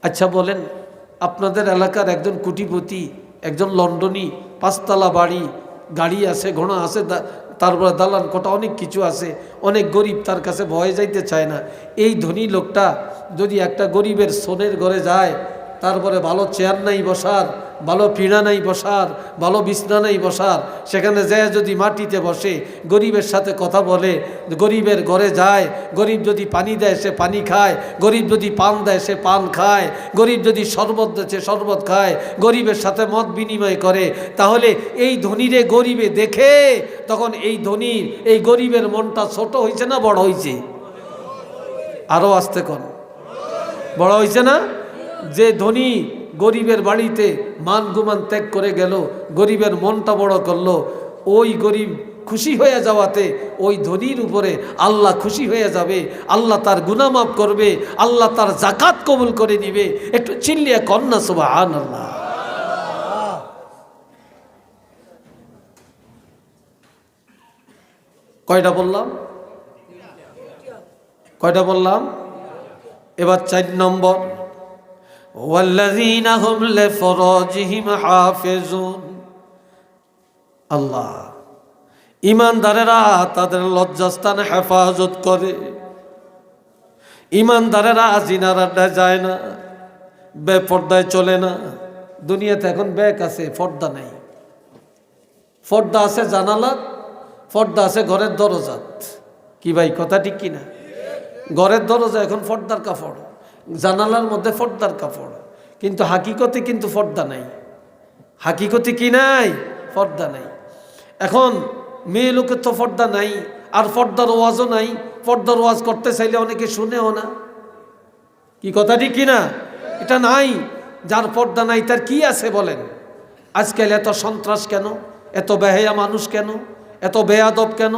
আচ্ছা বলেন, আপনাদের এলাকার একজন কোটিপতি, একজন লন্ডনী, 5 তলা বাড়ি, গাড়ি আছে, ঘোড়া আছে, তারপরে দালান কোটা অনেক কিছু আছে, অনেক গরিব, তার কাছে ভয়ে যাইতে চায় না। এই ধনী লোকটা যদি একটা গরিবের সোনের ঘরে যায়, তারপরে ভালো চেয়ার নাই বসার, ভালো পিঁড়া নাই বসার, ভালো বিছনা নাই বসার, সেখানে যায় যদি মাটিতে বসে, গরিবের সাথে কথা বলে, গরিবের ঘরে যায়, গরিব যদি পানি দেয় সে পানি খায়, গরিব যদি পান দেয় সে পান খায়, গরিব যদি শরবত দেয় সে শরবত খায়, গরিবের সাথে মত বিনিময় করে, তাহলে এই ধনীরে গরিবে দেখে তখন এই ধনীর এই গরিবের মনটা ছোট হয়েছে না বড় হয়েছে? আরও আসতে কোন বড় হয়েছে না? যে ধনী গরিবের বাড়িতে মান গুমান ত্যাগ করে গেল, গরিবের মনটা বড় করলো, ওই গরিব খুশি হয়ে যাওয়াতে ওই ধনীর উপরে আল্লাহ খুশি হয়ে যাবে, আল্লাহ তার গুনাহ মাফ করবে, আল্লাহ তার যাকাত কবুল করে নিবে। একটু চিল্লিয়ে কন্যা সুবহানাল্লাহ। কয়টা বললাম? কয়টা বললাম? এবার 4 নম্বর, ওয়াল্লাযীনা হুম লিফুরুজিহিম হাফিজুন। আল্লাহ, ঈমানদারেরা তাদের লজ্জাস্থান হেফাজত করে। ঈমানদারেরা জিনার আড্ডায় যায় না, বেপর্দায় চলে না। দুনিয়াতে এখন ব্যাগ আছে, পর্দা নাই। পর্দা আছে জানালাত, পর্দা আছে ঘরের দরজাত। কি ভাই কথা ঠিক কিনা? ঘরের দরজা এখন পর্দার কাপড়, জানালার মধ্যে পর্দার কাপড়, কিন্তু হাকিকতে কিন্তু পর্দা নাই। হাকিকতে কি নাই? পর্দা নাই। এখন মেয়ে লোকের তো পর্দা নাই, আর পর্দার ওয়াজও নাই। পর্দার ওয়াজ করতে চাইলে অনেকে শুনেও না। কি কথা ঠিক কিনা? এটা নাই। যার পর্দা নাই তার কি আছে বলেন? আজকাল এত সন্ত্রাস কেন? এত বেহায়া মানুষ কেন? এত বেয়াদব কেন?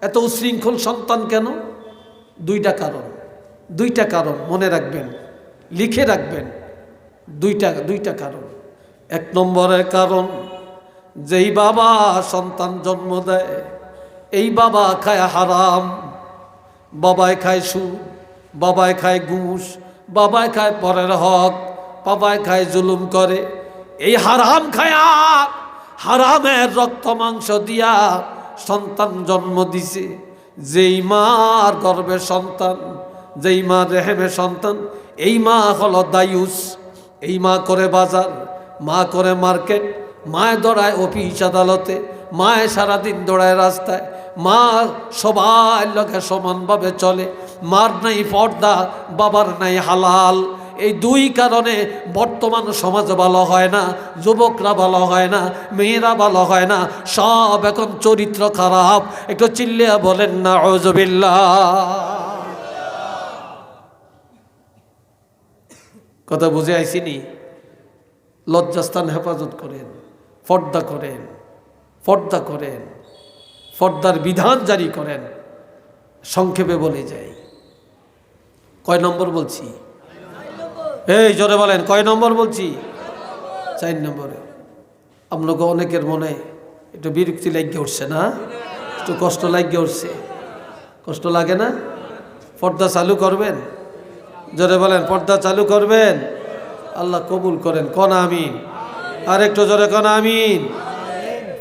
এত উশৃঙ্খল সন্তান কেন? 2টা কারণ। 2টা কারণ মনে রাখবেন, লিখে রাখবেন। 2টা কারণ। 1 নম্বরের কারণ, যেই বাবা সন্তান জন্ম দেয়, এই বাবা খায় হারাম, বাবায় খায় সুদ, বাবায় খায় ঘুষ, বাবায় খায় পরের হক, বাবায় খায় জুলুম করে। এই হারাম খায়া, হারামের রক্ত মাংস দিয়া সন্তান জন্ম দিছে। যেই মার গর্ভে সন্তান, যেই মা রেহেমে সন্তান, এই মা হলো দায়ুস। এই মা করে বাজার, মা করে মার্কেট, মায় দৌড়ায় অফিস আদালতে, মায় সারাদিন দৌড়ায় রাস্তায়, মা সবার লোকে সমানভাবে চলে। মার নাই পর্দা, বাবার নাই হালাল। এই 2 কারণে বর্তমান সমাজ ভালো হয় না, যুবকরা ভালো হয় না, মেয়েরা ভালো হয় না, সব এখন চরিত্র খারাপ। একটু চিল্লিয়া বলেন না আউযুবিল্লাহ। কথা বুঝে আইসিনি? লজ্জাস্থান হেফাজত করেন, পর্দা করেন, পর্দা করেন, পর্দার বিধান জারি করেন। সংক্ষেপে বলে যাই, কয় নম্বর বলছি? এই জোরে বলেন, কয় নম্বর বলছি? 4 নম্বরে। আপনাকে অনেকের মনে একটু বিরক্তি লাগিয়ে উঠছে না? একটু কষ্ট লাগিয়ে উঠছে? কষ্ট লাগে না? পর্দা চালু করবেন? জোরে বলেন, পর্দা চালু করবেন? আল্লাহ কবুল করেন, কোন আমিন। আর একটু জোরে কোন আমিন।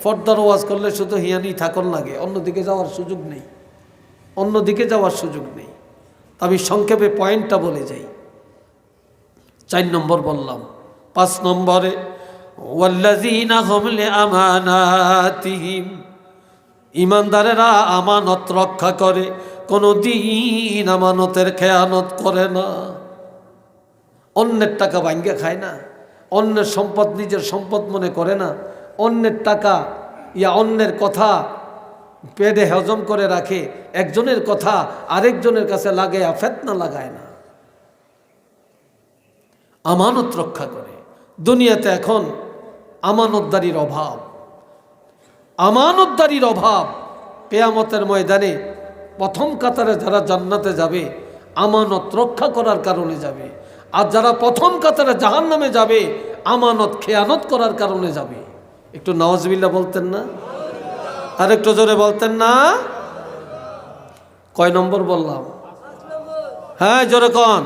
পর্দার ওয়াজ করলে শুধু হিয়ানি থাকন লাগে, অন্যদিকে যাওয়ার সুযোগ নেই, অন্যদিকে যাওয়ার সুযোগ নেই। আমি সংক্ষেপে পয়েন্টটা বলে যাই। 4 নম্বর বললাম। 5 নম্বরে, ওয়াল্লাযীনা হুম লিআমানাতিহিম। ঈমানদারেরা আমানত রক্ষা করে, কোনদিন আমানতের খেয়ানত করে না। অন্যের টাকা ভাঙ্গে খায় না, অন্যের সম্পদ নিজের সম্পদ মনে করে না, অন্যের টাকা অন্যের কথা পেটে হজম করে রাখে, একজনের কথা আরেকজনের কাছে লাগায় ফেতনা লাগায় না, আমানত রক্ষা করে। দুনিয়াতে এখন আমানতদারির অভাব, আমানতদারির অভাব। কিয়ামতের ময়দানে প্রথম কাতারে যারা জান্নাতে যাবে আমানত রক্ষা করার কারণে যাবে, আর যারা প্রথম কাতারে জাহান্নামে যাবে আমানত খেয়ানত করার কারণে যাবে। একটু নাউজুবিল্লাহ বলতেন না? আর একটু জোরে বলতেন না? কয় নম্বর বললাম? হ্যাঁ জোরে কোন?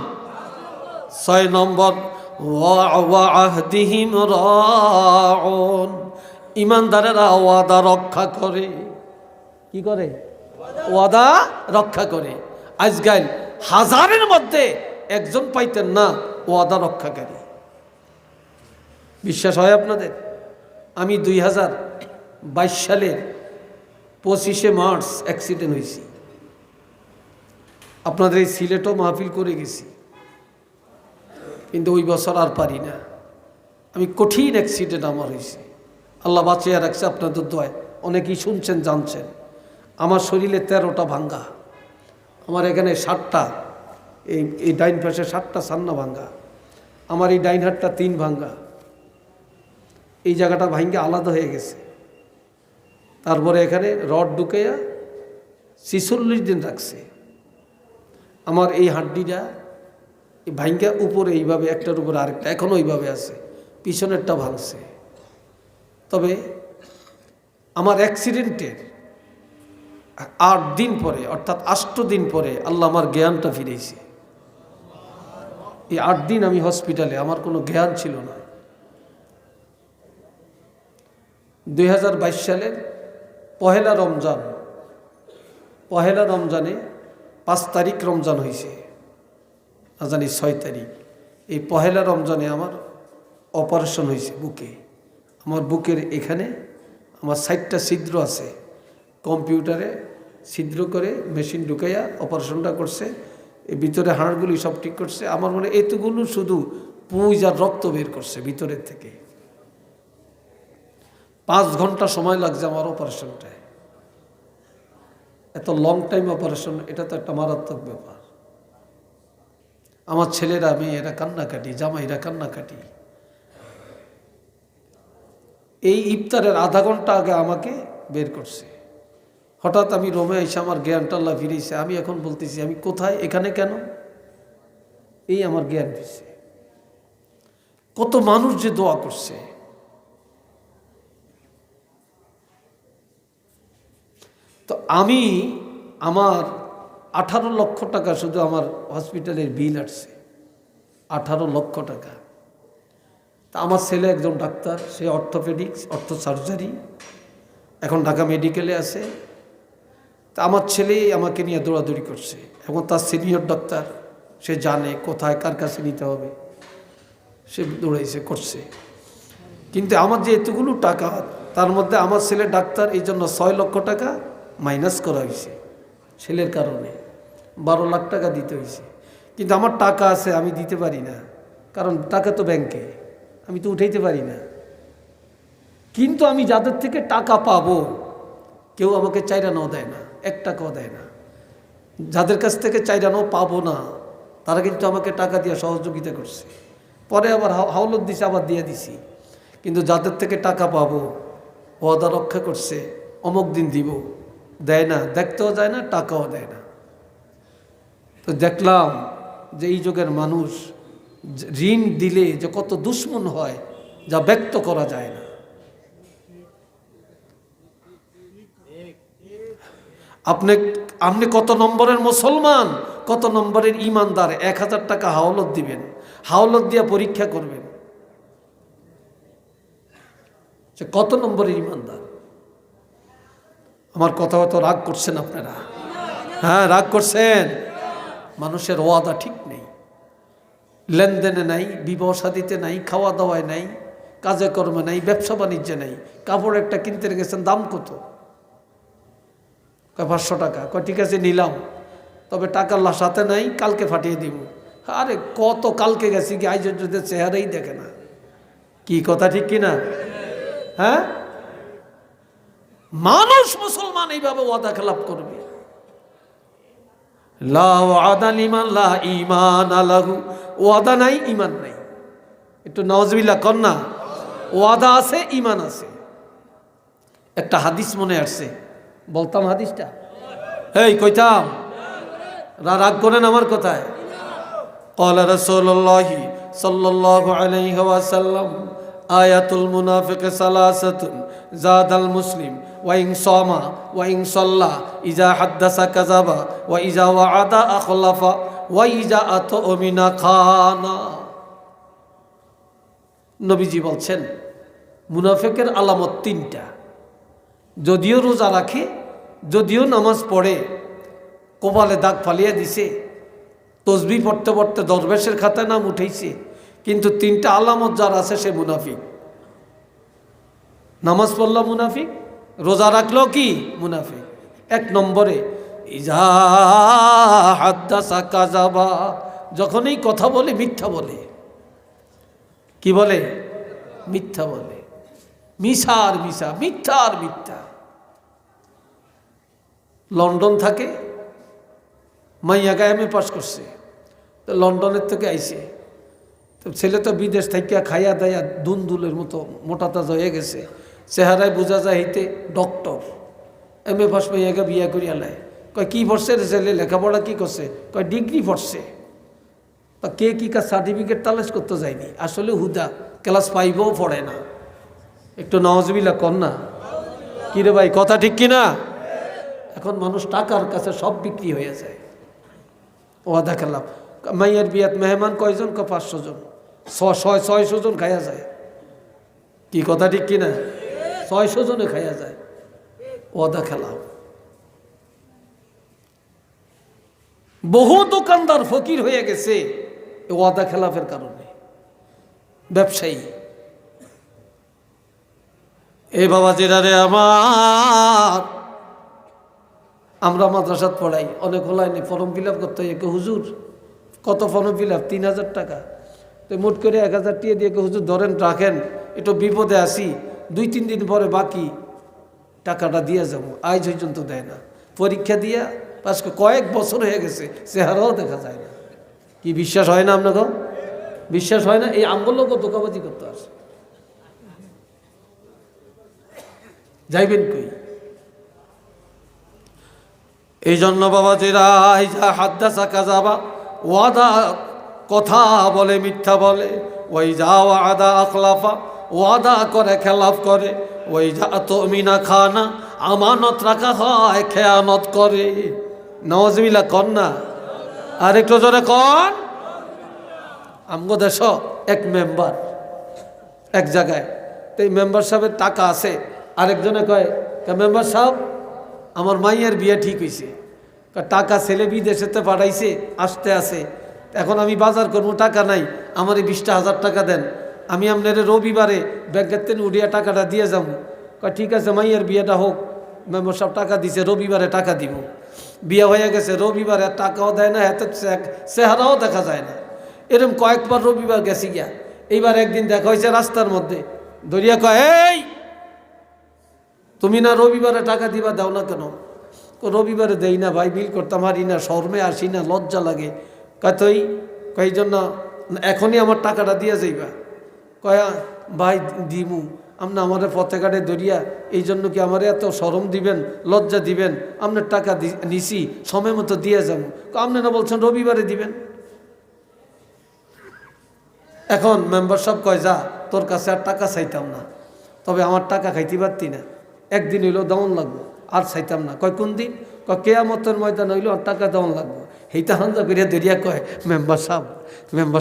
6 নম্বর, ওয়া আহদিহিম রাউন। ইমানদারেরা ওয়াদা রক্ষা করে। কি করে? ওয়াদা রক্ষা করে। আজকাল হাজারের মধ্যে একজন পাইতেন না ওয়াদা রক্ষাকারী। বিশ্বাস হয় আপনাদের? আমি 2022 সালের 25শে মার্চ অ্যাক্সিডেন্ট হয়েছি। আপনাদের এই সিলেটও মাহফিল করে গেছি, কিন্তু ওই বছর আর পারি না। আমি কঠিন অ্যাক্সিডেন্ট আমার হয়েছে, আল্লাহ বাঁচিয়ে রাখছে আপনাদের দোয়ায়। অনেকেই শুনছেন জানছেন। আমার শরীরে 13টা ভাঙ্গা, আমার এখানে 7টা, এই ডাইন পাশে 7টা সান্না ভাঙ্গা, আমার এই ডাইন হাতটা 3 ভাঙ্গা, এই জায়গাটা ভাঙ্গে আলাদা হয়ে গেছে। তারপরে এখানে রড ঢুকাইয়া 46 দিন রাখছে। আমার এই হাড্ডিটা এই ভাঙ্গা উপরে এইভাবে একটার উপরে আরেকটা এখনও ওইভাবে আছে, পিছনেরটা ভাঙছে। তবে আমার অ্যাক্সিডেন্টের 8 দিন পরে, অর্থাৎ 8 দিন পরে আল্লাহ আমার জ্ঞানটা ফিরেছে। এই 8 দিন আমি হসপিটালে, আমার কোনো জ্ঞান ছিল না। 2022 সালের পহেলা রমজানে 5 তারিখ রমজান হয়েছে, না জানি 6 তারিখ। এই পহেলা রমজানে আমার অপারেশন হয়েছে বুকে। আমার বুকের এখানে আমার 60টা ছিদ্র আছে, কম্পিউটারে ছিদ্র করে মেশিন ঢুকাইয়া অপারেশনটা করছে। এই ভিতরে হাড়গুলি সব ঠিক করছে। আমার মনে এতগুলো শুধু পুঁজ আর রক্ত বের করছে ভিতরের থেকে। 5 ঘন্টা সময় লাগছে আমার অপারেশনটায়। এত লং টাইম অপারেশন, এটা তো একটা মারাত্মক ব্যাপার। আমার ছেলেরা, মেয়েরা কান্নাকাটি, জামাইরা কান্নাকাটি। এই ইফতারের আধা ঘন্টা আগে আমাকে বের করছে। হঠাৎ আমি রোমে এসে আমার জ্ঞানটা আল্লাহ ফিরেছে। আমি এখন বলতেছি আমি কোথায়, এখানে কেন? এই আমার জ্ঞান ফিরছে। কত মানুষ যে দোয়া করছে। তো আমার 18 লক্ষ টাকা শুধু আমার হসপিটালের বিল আসছে, 18 লক্ষ টাকা। তা আমার ছেলে একজন ডাক্তার, সে অর্থোপেডিক্স, সার্জারি, এখন ঢাকা মেডিকেলে আছে। তা আমার ছেলেই আমাকে নিয়ে দৌড়াদৌড়ি করছে, এবং তার সিনিয়র ডাক্তার, সে জানে কোথায় কার কাছে নিতে হবে, সে দৌড়াইছে করছে। কিন্তু আমার যে এতগুলো টাকা, তার মধ্যে আমার ছেলে ডাক্তার, এই জন্য 6 লক্ষ টাকা মাইনাস করা হয়েছে ছেলের কারণে। 12 লাখ টাকা দিতে হয়েছে। কিন্তু আমার টাকা আছে, আমি দিতে পারি না, কারণ টাকা তো ব্যাংকে, আমি তো উঠাইতে পারি না। কিন্তু আমি যাদের থেকে টাকা পাবো, কেউ আমাকে চাইরানাও দেয় না, 1 টাকাও দেয় না। যাদের কাছ থেকে চাইরানাও পাবো না, তারা কিন্তু আমাকে টাকা দিয়ে সহযোগিতা করছে। পরে আবার হাওলত দিছে, আবার দিয়ে দিছি। কিন্তু যাদের থেকে টাকা পাবো, ওয়াদা রক্ষা করছে, অমুক দিন দিব, দেয় না, দেখতেও যায় না, টাকাও দেয় না। তো দেখলাম যে এই যুগের মানুষ ঋণ দিলে যে কত দুশ্মন হয়, যা ব্যক্ত করা যায় না। আপনি কত নম্বরের মুসলমান, কত নম্বরের ইমানদার? 1000 টাকা হাওলত দিবেন, হাওলত দিয়ে পরীক্ষা করবেন যে কত নম্বরের ইমানদার। আমার কথা হয়তো রাগ করছেন আপনারা, হ্যাঁ রাগ করছেন। মানুষের ওয়াদা ঠিক নেই, লেনদেনে নাই, বিবাহ শাদীতে নাই, খাওয়া দাওয়ায় নাই, কাজে কর্মে নাই, ব্যবসা বাণিজ্যে নাই। কাপড় একটা কিনতে গেছেন, দাম কত? 500 টাকা। ঠিক আছে নিলাম, তবে টাকা সাথে নাই, কালকে ফাটিয়ে দিব। আরে কত কালকে গেছি কি, আজ চেহারাই দেখে না। কি কথা ঠিক কিনা? হ্যাঁ, মানুষ মুসলমান এইভাবে ওয়াদা খেলাপ করবে। লা ওয়াদা লিমান লা ঈমান আলাহু, ওয়াদা নাই, ঈমান নাই। একটু নাউজুবিল্লাহ কর না। ওয়াদা আছে, ঈমান আছে। একটা হাদিস মনে আসছে, বলতাম হাদিসটা? এই কইতাম, রাগ করেন আমার কথায়? ক্বালা রাসূলুল্লাহি সাল্লাল্লাহু আলাইহি ওয়াসাল্লাম, আয়াতুল মুনাফিক সালাসাতুন জাদাল মুসলিম ওয়া ইন সামা ওয়া ইন সাল্লা ইজা হাদ্দাসা কাযাবা ওয়া ইজা ওয়াআদা আখলাফা ওয়া ইজা আতুমিনা খানা। নবীজি বলছেন মুনাফিকের আলামত তিনটা। যদিও রোজা রাখে, যদিও নামাজ পড়ে, কপালে দাগ ফালিয়ে দিছে, তসবিহ পড়তে পড়তে দরবেশের খাতায় নাম উঠেছে, কিন্তু তিনটা আলামত যার আছে সে মুনাফিক। নামাজ পড়ল মুনাফিক, রোজা রাখলো কি মুনাফিক। এক নম্বরে ইজা হাদ্দাসা কাযাবা, যখনই কথা বলে মিথ্যা বলে। কি বলে? মিথ্যা বলে। মিশা আর মিশা, মিথ্যা আর মিথ্যা। লন্ডন থাকে, মাইয়া গায়ামে পাস করছে, তো লন্ডনের থেকে আইছে, তো ছেলে তো বিদেশ থেকে খাইয়া দাইয়া দুলদুলের মতো মোটা তাজা হয়ে গেছে, চেহারায় বোঝা যায় হইতে ডক্টর। এমএ পাস মাইয়াকে বিয়া করিয়া লাই। কয় কি পড়ছে রে ছেলে, লেখাপড়া কি করছে? কয় ডিগ্রি পড়ছে। তা কে কি কাজ সার্টিফিকেট তালাশ করতে যায়নি, আসলে হুদা ক্লাস 5ও পড়ে না। একটু নওয়াজবিল্লাহ কর না। কিরে ভাই, কথা ঠিক কিনা? এখন মানুষ টাকার কাছে সব বিক্রি হয়ে যায়। ওয়াদা খেলাম। মাইয়ের বিয়াত মেহমান কয়জন? 500 জন, 600 জন খাইয়া যায়। কি কথা ঠিক কিনা? 600 জনে খাইয়া যায়। ওয়াদা খেলাম। বহু দোকানদার ফকির হয়ে গেছে ওয়াদা খেলাফের কারণে, ব্যবসায়ী। এ বাবা জেরারে আমার, আমরা মাদ্রাসাত পড়াই, অনেক হলাইনি ফর্ম ফিল আপ করতে হয়। হুজুর কত ফর্ম ফিল আপ? 3000 টাকা। তো মোট করে 1000 টাকা দিয়ে হুজুর ধরেন রাখেন, একটু বিপদে আসি, 2-3 দিন পরে বাকি টাকাটা দিয়ে যাবো। আজ পর্যন্ত দেয় না। পরীক্ষা দিয়া পাস কয়েক বছর হয়ে গেছে, চেহারাও দেখা যায় না। কি বিশ্বাস হয় না আপনাকে? বিশ্বাস হয় না? এই আমগুলোকে ধোকাবাজি করতে আসে। যাইবেন কই? এই জন্য বাবাজিরা, ইজা হাদ্দাসা কাযাবা, ওয়াদা কথা বলে মিথ্যা বলে। ওই যা ওয়াদা আখলাফা, ওয়াদা করে খেলাফ করে। ওই যা তুমিনা খানা, আমানত রাখা হয় খেয়ানত করে। নওয়াজবিল্লাহ কর না। আর একটু জোরে কর। আমগো দেশ এক মেম্বার এক জায়গায়, তো এই মেম্বার সাহেবের টাকা আছে। আরেকজনে কয়, মেম্বার সাহেব আমার মাইয়ের বিয়ে ঠিক হয়েছে, টাকা ছেলে বিদেশেতে পাঠাইছে, আসতে আছে, এখন আমি বাজার করবো, টাকা নাই, আমার এই 20,000 টাকা দেন, আমি আপনার রবিবারে ব্যাংকের থেকে উঠিয়া টাকাটা দিয়ে যাবো। কয় ঠিক আছে, মাইয়ের বিয়েটা হোক। মেম্বার সাহেব টাকা দিছে, রবিবারে টাকা দিব। বিয়ে হয়ে গেছে, রবিবারে টাকাও দেয় না, এত চেহারাও দেখা যায় না। এরকম কয়েকবার রবিবার গেছি গিয়া। এইবার একদিন দেখা হয়েছে রাস্তার মধ্যে, ধরিয়া কয়, এই তুমি না রবিবারে টাকা দিবা, দাও না কেন? রবিবারে দেই না ভাই, বিল করতে পারি না, শর্মে আসি না, লজ্জা লাগে। কয় কয় জন্য এখনই আমার টাকাটা দিয়ে যাইবা। কয়া ভাই দিমু, আপনি আমার পথে ঘাটে ধরিয়া এই জন্য কি আমার এত শরম দিবেন, লজ্জা দিবেন? আপনার টাকা নিছি, সময় মতো দিয়ে যাবো। আপনারা বলছেন রবিবারে দিবেন। এখন মেম্বার সাহেব কয়, যা, তোর কাছে আর টাকা চাইতাম না, তবে আমার টাকা খাইতে পারতি না, একদিন হইলেও দেওয়ান লাগবো, আর চাইতাম না। কয় কোন দিন? কয় কেয়ামতের ময়দান হইলো আর টাকা দেওয়ান লাগবো। এইটা হান্দা করিয়া ধরিয়া কয়, মেম্বার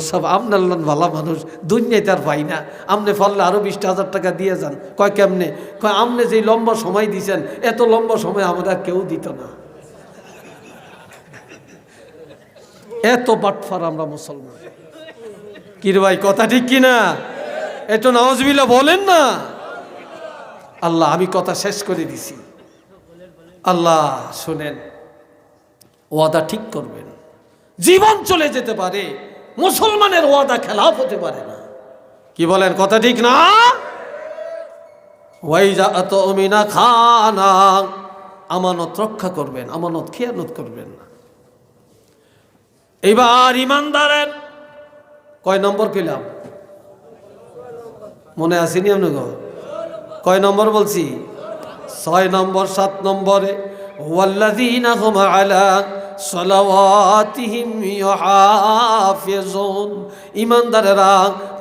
সাহেব আপনার লন ভালো মানুষ, দুনিয়ায় তার পাই না, আপনি ফললে আরও 20,000 টাকা দিয়ে যান। কয় কেমনে? কয় আপনি যেই লম্বা সময় দিয়েছেন, এত লম্বা সময় আমরা কেউ দিত না। এত বাটফার আমরা মুসলমান। কিরে ভাই, কথা ঠিক কিনা? একটু নাউজুবিল্লাহ বলেন না। আল্লাহ, আমি কথা শেষ করে দিছি। আল্লাহ শুনেন, ওয়াদা ঠিক করবেন। জীবন চলে যেতে পারে, মুসলমানের ওয়াদা খেলাফ হতে পারে না। কি বলেন, কথা ঠিক না? ওয়াইজা আতুমিনা খানা, আমানত রক্ষা করবেন, আমানত খেয়ানত করবেন না। এবার ইমানদারের কয় নম্বর পেলাম? মনে আসেনি আপনাকে? কয় নম্বর বলছি? 6 নম্বর। 7 নম্বরে ওয়াল্লাযীনা হুম আলা সালাওয়াতিহিম ইউহাফিজুন, ইমানদারেরা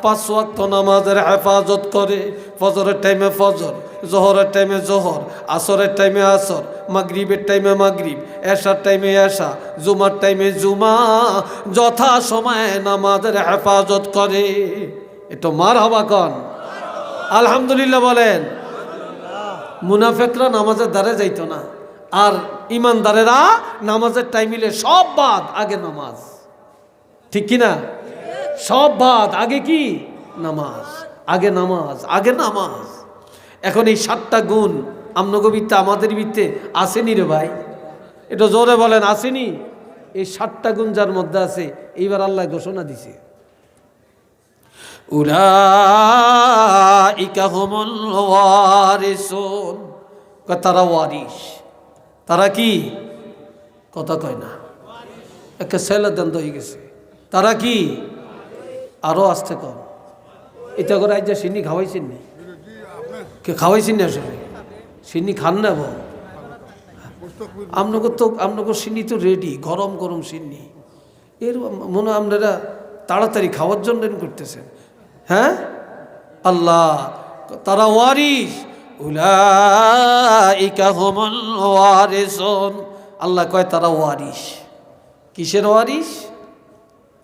5 ওয়াক্ত নামাজের হেফাজত করে। ফজরের টাইমে ফজর, জোহরের টাইমে জোহর, আসরের টাইমে আসর, মাগরিবের টাইমে মাগরিব, এশার টাইমে এশা, জুমার টাইমে জুমা, যথা সময়ে নামাজের হেফাজত করে। একটু মার হবা কন, আলহামদুলিল্লাহ বলেন। মুনাফেকরা নামাজের দ্বারে যাইতো না, আর ইমানদারেরা নামাজের টাইমিলে সব বাদ, আগে নামাজ। ঠিক কিনা? সব বাদ, আগে কি? নামাজ। আগে নামাজ, আগে নামাজ। এখন এই 7টা গুণ আমনগবিতে আমাদের ভিত্তে আসেনি রে ভাই, এটা জোরে বলেন, আসেনি? এই 7টা গুণ যার মধ্যে আছে, এইবার আল্লাহ ঘোষণা দিছে, উলাইকা হুমুল ওয়ারিসুন, তারা ওয়ারিস। তারা কি? কথা কয় না, একটা ছেলে দেন হয়ে গেছে। তারা কি? আরো আসতে কম। এটা করে আজ সিন্নি খাওয়াইছেন নি? কে খাওয়াইছেন না? আসলে সিন্নি খান না বল, আপনাকে সিন্নি তো রেডি, গরম গরম সিন্নি। এর মনে হয় আপনারা তাড়াতাড়ি খাওয়ার জন্য করতেছেন। হ্যাঁ, আল্লাহ তারা ওয়ারিস, উলাইকা হুমুল ওয়ারিসুন। আল্লাহ কয় তারা ওয়ারিস। কিসের ওয়ারিস?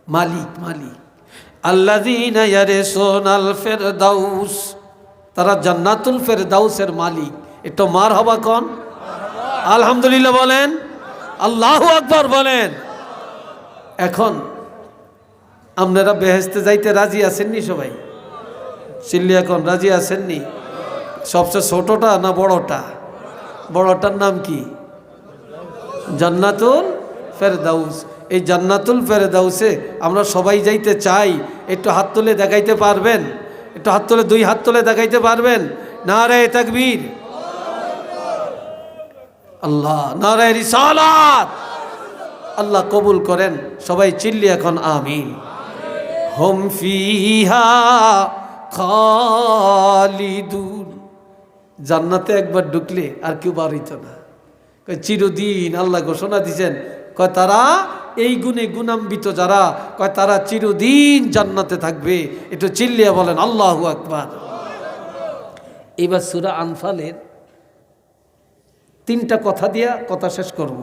মালিক, মালিক। আল্লাযীনা ইয়ারিসুনাল ফিরদাউস, তারা জান্নাতুল ফিরদাউসের মালিক। একটু মার হবা কোন, আলহামদুলিল্লাহ বলেন, আল্লাহু আকবার বলেন। এখন আপনারা বেহেশতে যাইতে রাজি আছেননি সবাই? চিল্লি এখন রাজি আছেননি? সবচেয়ে ছোটটা না বড়টা? বড়টার নাম কি? জান্নাতুল ফেরদাউস। এই জান্নাতুল ফেরদাউসে আমরা সবাই যাইতে চাই। একটু হাত তুলে দেখাইতে পারবেন? একটু হাত তুলে, 2 হাত তুলে দেখাইতে পারবেন? নারে তাকবীর, আল্লাহ নারে রিসালাত। আল্লাহ কবুল করেন। সবাই চিল্লি এখন আমিন। হুম ফিহা খালিদুন, জান্নাতে একবার ঢুকলে আর কেউ বাড়িত না, চিরদিন। আল্লাহ ঘোষণা দিয়েছেন, কয় তারা এই গুণে গুণান্বিত যারা, কয় তারা চিরদিন জান্নাতে থাকবে। একটু চিল্লিয়া বলেন আল্লাহু আকবার। এবার সূরা আনফালের 3টা কথা দিয়া কথা শেষ করব।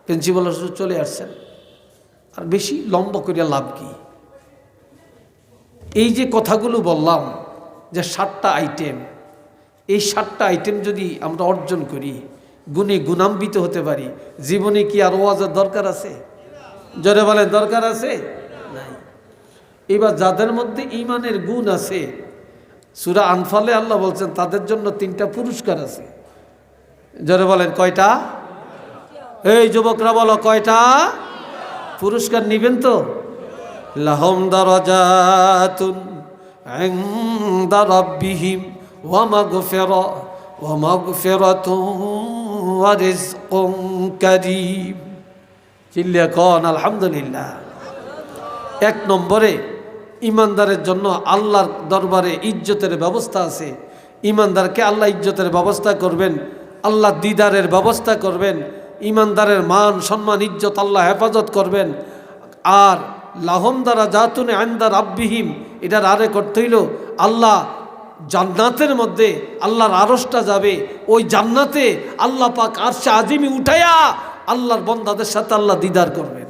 প্রিন্সিপাল চলে আসছেন, আর বেশি লম্বা করিয়া লাভ কি? এই যে কথাগুলো বললাম যে 7টা আইটেম, এই 7টা আইটেম যদি আমরা অর্জন করি, গুণে গুণান্বিত হতে পারি, জীবনে কি আর ওয়াজের দরকার আছে? জোরে বলেন, দরকার আছে? নাই। এবার যাদের মধ্যে ঈমানের গুণ আছে, সূরা আনফালে আল্লাহ বলছেন তাদের জন্য 3টা পুরস্কার আছে। জোরে বলেন, কয়টা? এই যুবকরা বলো, কয়টা পুরস্কার নিবেন তো? লাহুম দারাজাতুন ইনদা রাব্বিহিম ওয়া মাগফিরাতুন ওয়া রিজকুন কারীম। চিল্লিয়া কোন আলহামদুলিল্লাহ। 1 নম্বরে ইমানদারের জন্য আল্লাহর দরবারে ইজ্জতের ব্যবস্থা আছে। ইমানদারকে আল্লাহ ইজ্জতের ব্যবস্থা করবেন, আল্লাহ দিদারের ব্যবস্থা করবেন। ইমানদারের মান সম্মান ইজ্জত আল্লাহ হেফাজত করবেন। আর লাহুম দারাজাতুন ইনদা রাব্বিহিম, এটার আরে করতে হইল আল্লাহ জান্নাতের মধ্যে আল্লাহর আরশটা যাবে। ওই জান্নাতে আল্লাহ পাক আরশে আজিমি উঠাইয়া আল্লাহর বান্দাদের সাথে আল্লাহ দিদার করবেন।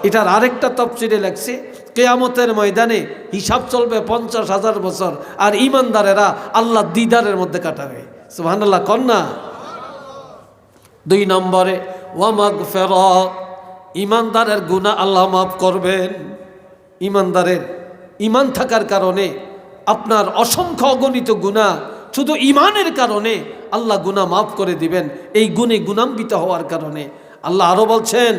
এটার আরেকটা তাফসীরে লেখছে, কিয়ামতের ময়দানে হিসাব চলবে 50,000 বছর, আর ইমানদারেরা আল্লাহ দিদারের মধ্যে কাটাবে। সুবহানাল্লাহ কন্যা। 2 নম্বরে ওয়া মাগফিরাত, ইমানদারের গুনাহ আল্লাহ মাফ করবেন। ইমানদারের ইমান থাকার কারণে আপনার অসংখ্য অগণিত গুনাহ শুধু ইমানের কারণে আল্লাহ গুনাহ মাফ করে দিবেন। এই গুণে গুণান্বিত হওয়ার কারণে আল্লাহ আরো বলছেন,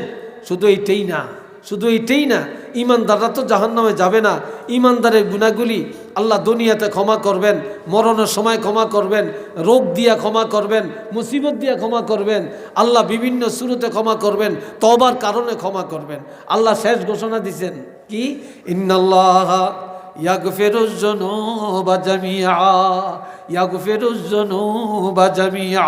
শুধু এইটাই না, শুধু এইটাই না, ইমানদাররা তো জাহান্নামে যাবে না। ইমানদারের গুনাহগুলি আল্লাহ দুনিয়াতে ক্ষমা করবেন, মরণের সময় ক্ষমা করবেন, রোগ দিয়া ক্ষমা করবেন, মুসিবত দিয়া ক্ষমা করবেন, আল্লাহ বিভিন্ন সূরতে ক্ষমা করবেন, তওবার কারণে ক্ষমা করবেন। আল্লাহ শেষ ঘোষণা দিয়েছেন কি? ইন্নাল্লাহা ইয়াগফিরুজ যুনুবা জামিআ, ইয়াগফিরুজ যুনুবা জামিআ।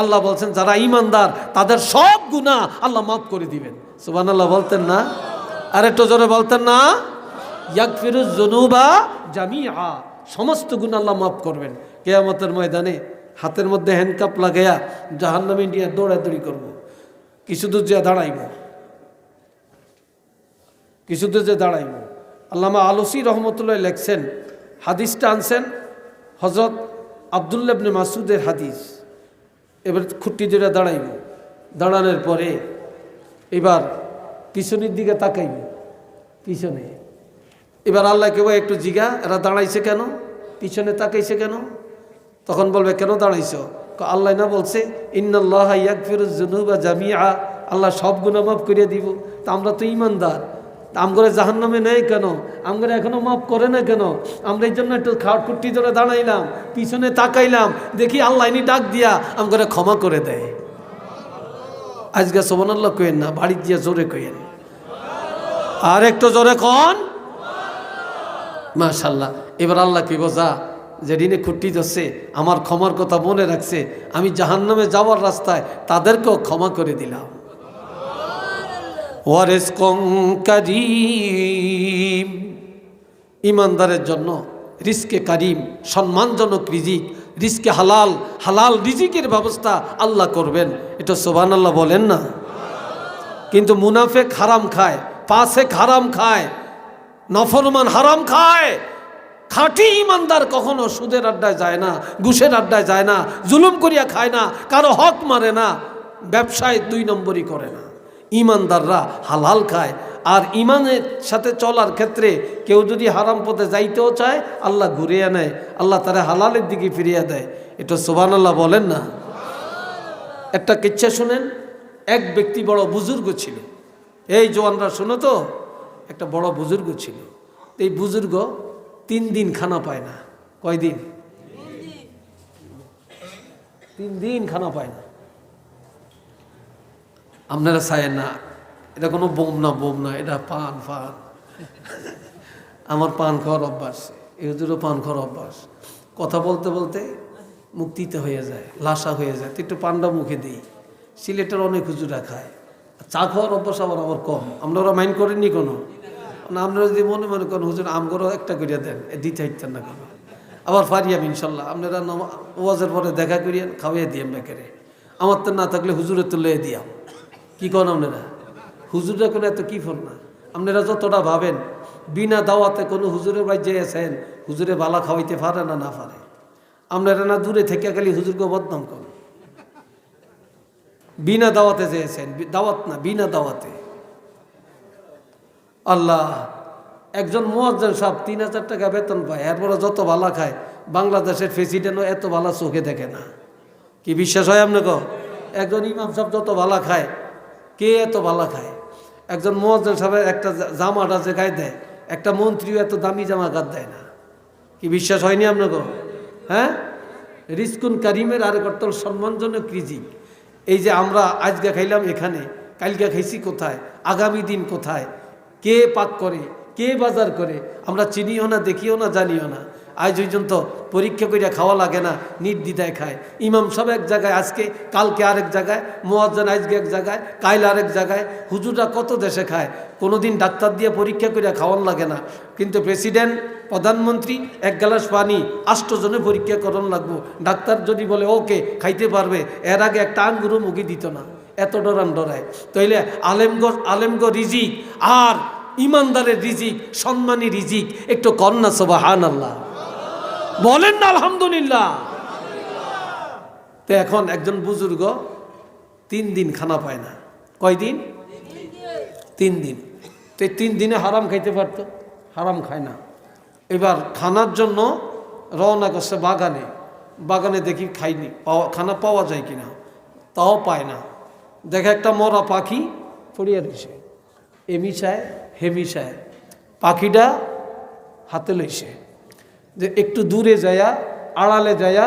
আল্লাহ বলছেন যারা ঈমানদার তাদের সব গুনাহ আল্লাহ মাফ করে দিবেন। সুবহানাল্লাহ বলতেন না? আর একটু জোরে বলতেন না? ইয়াগফিরুজ যুনুবা জামিআ, সমস্ত গুনাহ আল্লাহ মাফ করবেন। কিয়ামতের ময়দানে হাতের মধ্যে হ্যান্ডকাপ লাগাইয়া জাহান্নামে নিয়ে দৌড়াদৌড়ি করব। কিছু দূর যে দাঁড়াইব, কিছু দূর যে দাঁড়াইব, আল্লামা আলুসি রহমতুল্লাহ লেখছেন, হাদিসটা আনছেন হযরত আব্দুল্লাহ ইবনে মাসউদের হাদিস। এবার খুঁটি ধরে দাঁড়াইব, দাঁড়ানোর পরে এবার পিছনের দিকে তাকাইব, পিছনে। এবার আল্লাহকে বলে একটু জিগা, এরা দাঁড়াইছে কেন, পিছনে তাকাইছে কেন? তখন বলবে কেন দাঁড়াইছো? আল্লাহ না বলছে ইন্নাল্লাহা ইয়াগফিরুয যুনুবা জামিআ, আল্লাহ সব গুনাহ মাফ করে দিব। তা আমরা তো ঈমানদার, আমগরে জাহান্নামে নেই কেন, আমগরে এখনো মাফ করে না কেন? আমরা এই জন্য একটু খুঁটি ধরে দাঁড়াইলাম, পিছনে তাকাইলাম, দেখি আল্লাহ ইনি ডাক দিয়া আমগরে ক্ষমা করে দেয়। আজকে সুবহানাল্লাহ কইেন না, বাড়ি দিয়া জোরে কইেন, আর একটু জোরে কন মাশাআল্লাহ। এবার আল্লাহ কি বোঝা যে ঋণে খুঁটি ধরছে, আমার ক্ষমার কথা মনে রাখছে, আমি জাহান্নামে যাওয়ার রাস্তায় তাদেরকেও ক্ষমা করে দিলাম। ওয়ারিজকুন কারীম, ইমানদারের জন্য রিজকে কারিম, সম্মানজনক রিজিক, রিজকে হালাল, হালাল রিজিকের ব্যবস্থা আল্লাহ করবেন। এটা সুবহানাল্লাহ বলেন না? কিন্তু মুনাফিক হারাম খায়, ফাসিক হারাম খায়, নাফরমান হারাম খায়। খাঁটি ইমানদার কখনো সুদের আড্ডায় যায় না, ঘুষের আড্ডায় যায় না, জুলুম করিয়া খায় না, কারো হক মারে না, ব্যবসায় 2 নম্বরই করে না। ইমানদাররা হালাল খায়। আর ইমানের সাথে চলার ক্ষেত্রে কেউ যদি হারাম পথে যাইতেও চায়, আল্লাহ ঘুরিয়ে নেয়, আল্লাহ তারা হালালের দিকে ফিরিয়ে দেয়। এটা সুবহানাল্লাহ বলেন না? একটা কিচ্ছা শুনেন। এক ব্যক্তি বড় বুজুর্গ ছিল, এই জওয়ানরা শোনো তো, একটা বড় বুজুর্গ ছিল। এই বুজুর্গ 3 দিন খানা পায় না। কয়দিন? 3 দিন খানা পায় না। আপনারা চায়েন না, এটা কোনো বোম না, এটা পান। আমার পান খাওয়ার অভ্যাস, এই হুজুরও পান খাওয়ার অভ্যাস। কথা বলতে বলতে মুখ তিতে হয়ে যায়, লাসা হয়ে যায়, তো একটু পানটা মুখে দিই। সিলেটের অনেক হুজুরা খায়, চা খাওয়ার অভ্যাস আমার কম। আপনারা মাইন্ড করেননি কোনো? আপনারা যদি মনে করেন হুজুর আমগরও একটা করিয়া দেন, দিতে হাইতেন না কেন? আবার পারিয়াম ইনশাল্লাহ। আপনারা ওয়াজের পরে দেখা করিয়েন, খাওয়াইয়া দিয়াম বেকারে। আমার তো না থাকলে হুজুরের তো লয়ে দিয়াম। কি কন আপনারা? হুজুররা কোনো এত কি ফোন না। আপনারা যতটা ভাবেন বিনা দাওয়াতে কোনো হুজুরের বাড়ি যেয়েছেন, হুজুরে বালা খাওয়াইতে পারে না পারে। আপনারা না দূরে থেকে খালি হুজুরকে বদনাম করেন। বিনা দাওয়াতে যেয়েছেন, দাওয়াত না, বিনা দাওয়াতে। আল্লাহ, একজন মুয়াজ্জিন সাহেব 3000 টাকা বেতন পায়, এরপরে যত ভালা খায়। বাংলাদেশের প্রেসিডেন্টও এত ভালা চোখে দেখে না। কি বিশ্বাস হয় আপনাকে? একজন ইমাম সাহেব যত ভালা খায়, কে এত ভালা খায়? একজন মুয়াজ্জিন সাহেবের একটা জামাটা যে গায়ে দেয়, একটা মন্ত্রীও এত দামি জামা গায়ে দেয় না। কি বিশ্বাস হয়নি আপনাকে? হ্যাঁ, রিজকুন কারিমের আরেক অর্থ সম্মানজনক রিজিক। এই যে আমরা আজকে খাইলাম এখানে, কালকে খাইছি কোথায়, আগামী দিন কোথায়, কে পাক করে, কে বাজার করে, আমরা চিনিও না, দেখিও না, জানিও না। আজ পর্যন্ত পরীক্ষা করিয়া খাওয়া লাগে না, নির্দ্বিধায় খায়। ইমাম সব এক জায়গায় আজকে, কালকে আরেক জায়গায়, মুয়াজ্জিন আজকে এক জায়গায়, কাইল আরেক জায়গায়। হুজুররা কত দেশে খায়, কোনোদিন ডাক্তার দিয়ে পরীক্ষা করিয়া খাওয়ান লাগে না। কিন্তু প্রেসিডেন্ট, প্রধানমন্ত্রী 1 গ্লাস পানি 8 জনে পরীক্ষা করন লাগবো। ডাক্তার যদি বলে ওকে খাইতে পারবে, এর আগে একটা আঙ্গুরও মুখে দিত না, এত ডরায়। তাইলে আলেমগো রিজিক আর ইমানদারের রিজিক, সম্মানী রিজিক, একটু কন্যা সুবহানাল্লাহ বলেন না আলহামদুলিল্লাহ। তো এখন একজন বুজুর্গ 3 দিন খানা পায় না। কয়দিন? 3 দিন। তো 3 দিনে হারাম খাইতে পারতো, হারাম খায় না। এবার খানার জন্য রওনা করছে বাগানে দেখি খাইনি, খানা পাওয়া যায় কিনা, তাও পায় না। দেখে একটা মরা পাখি পড়িয়া রয়েছে, এমিশায় হেমিশায়। পাখিটা হাতে লইছে যে একটু দূরে যায়া, আড়ালে যায়া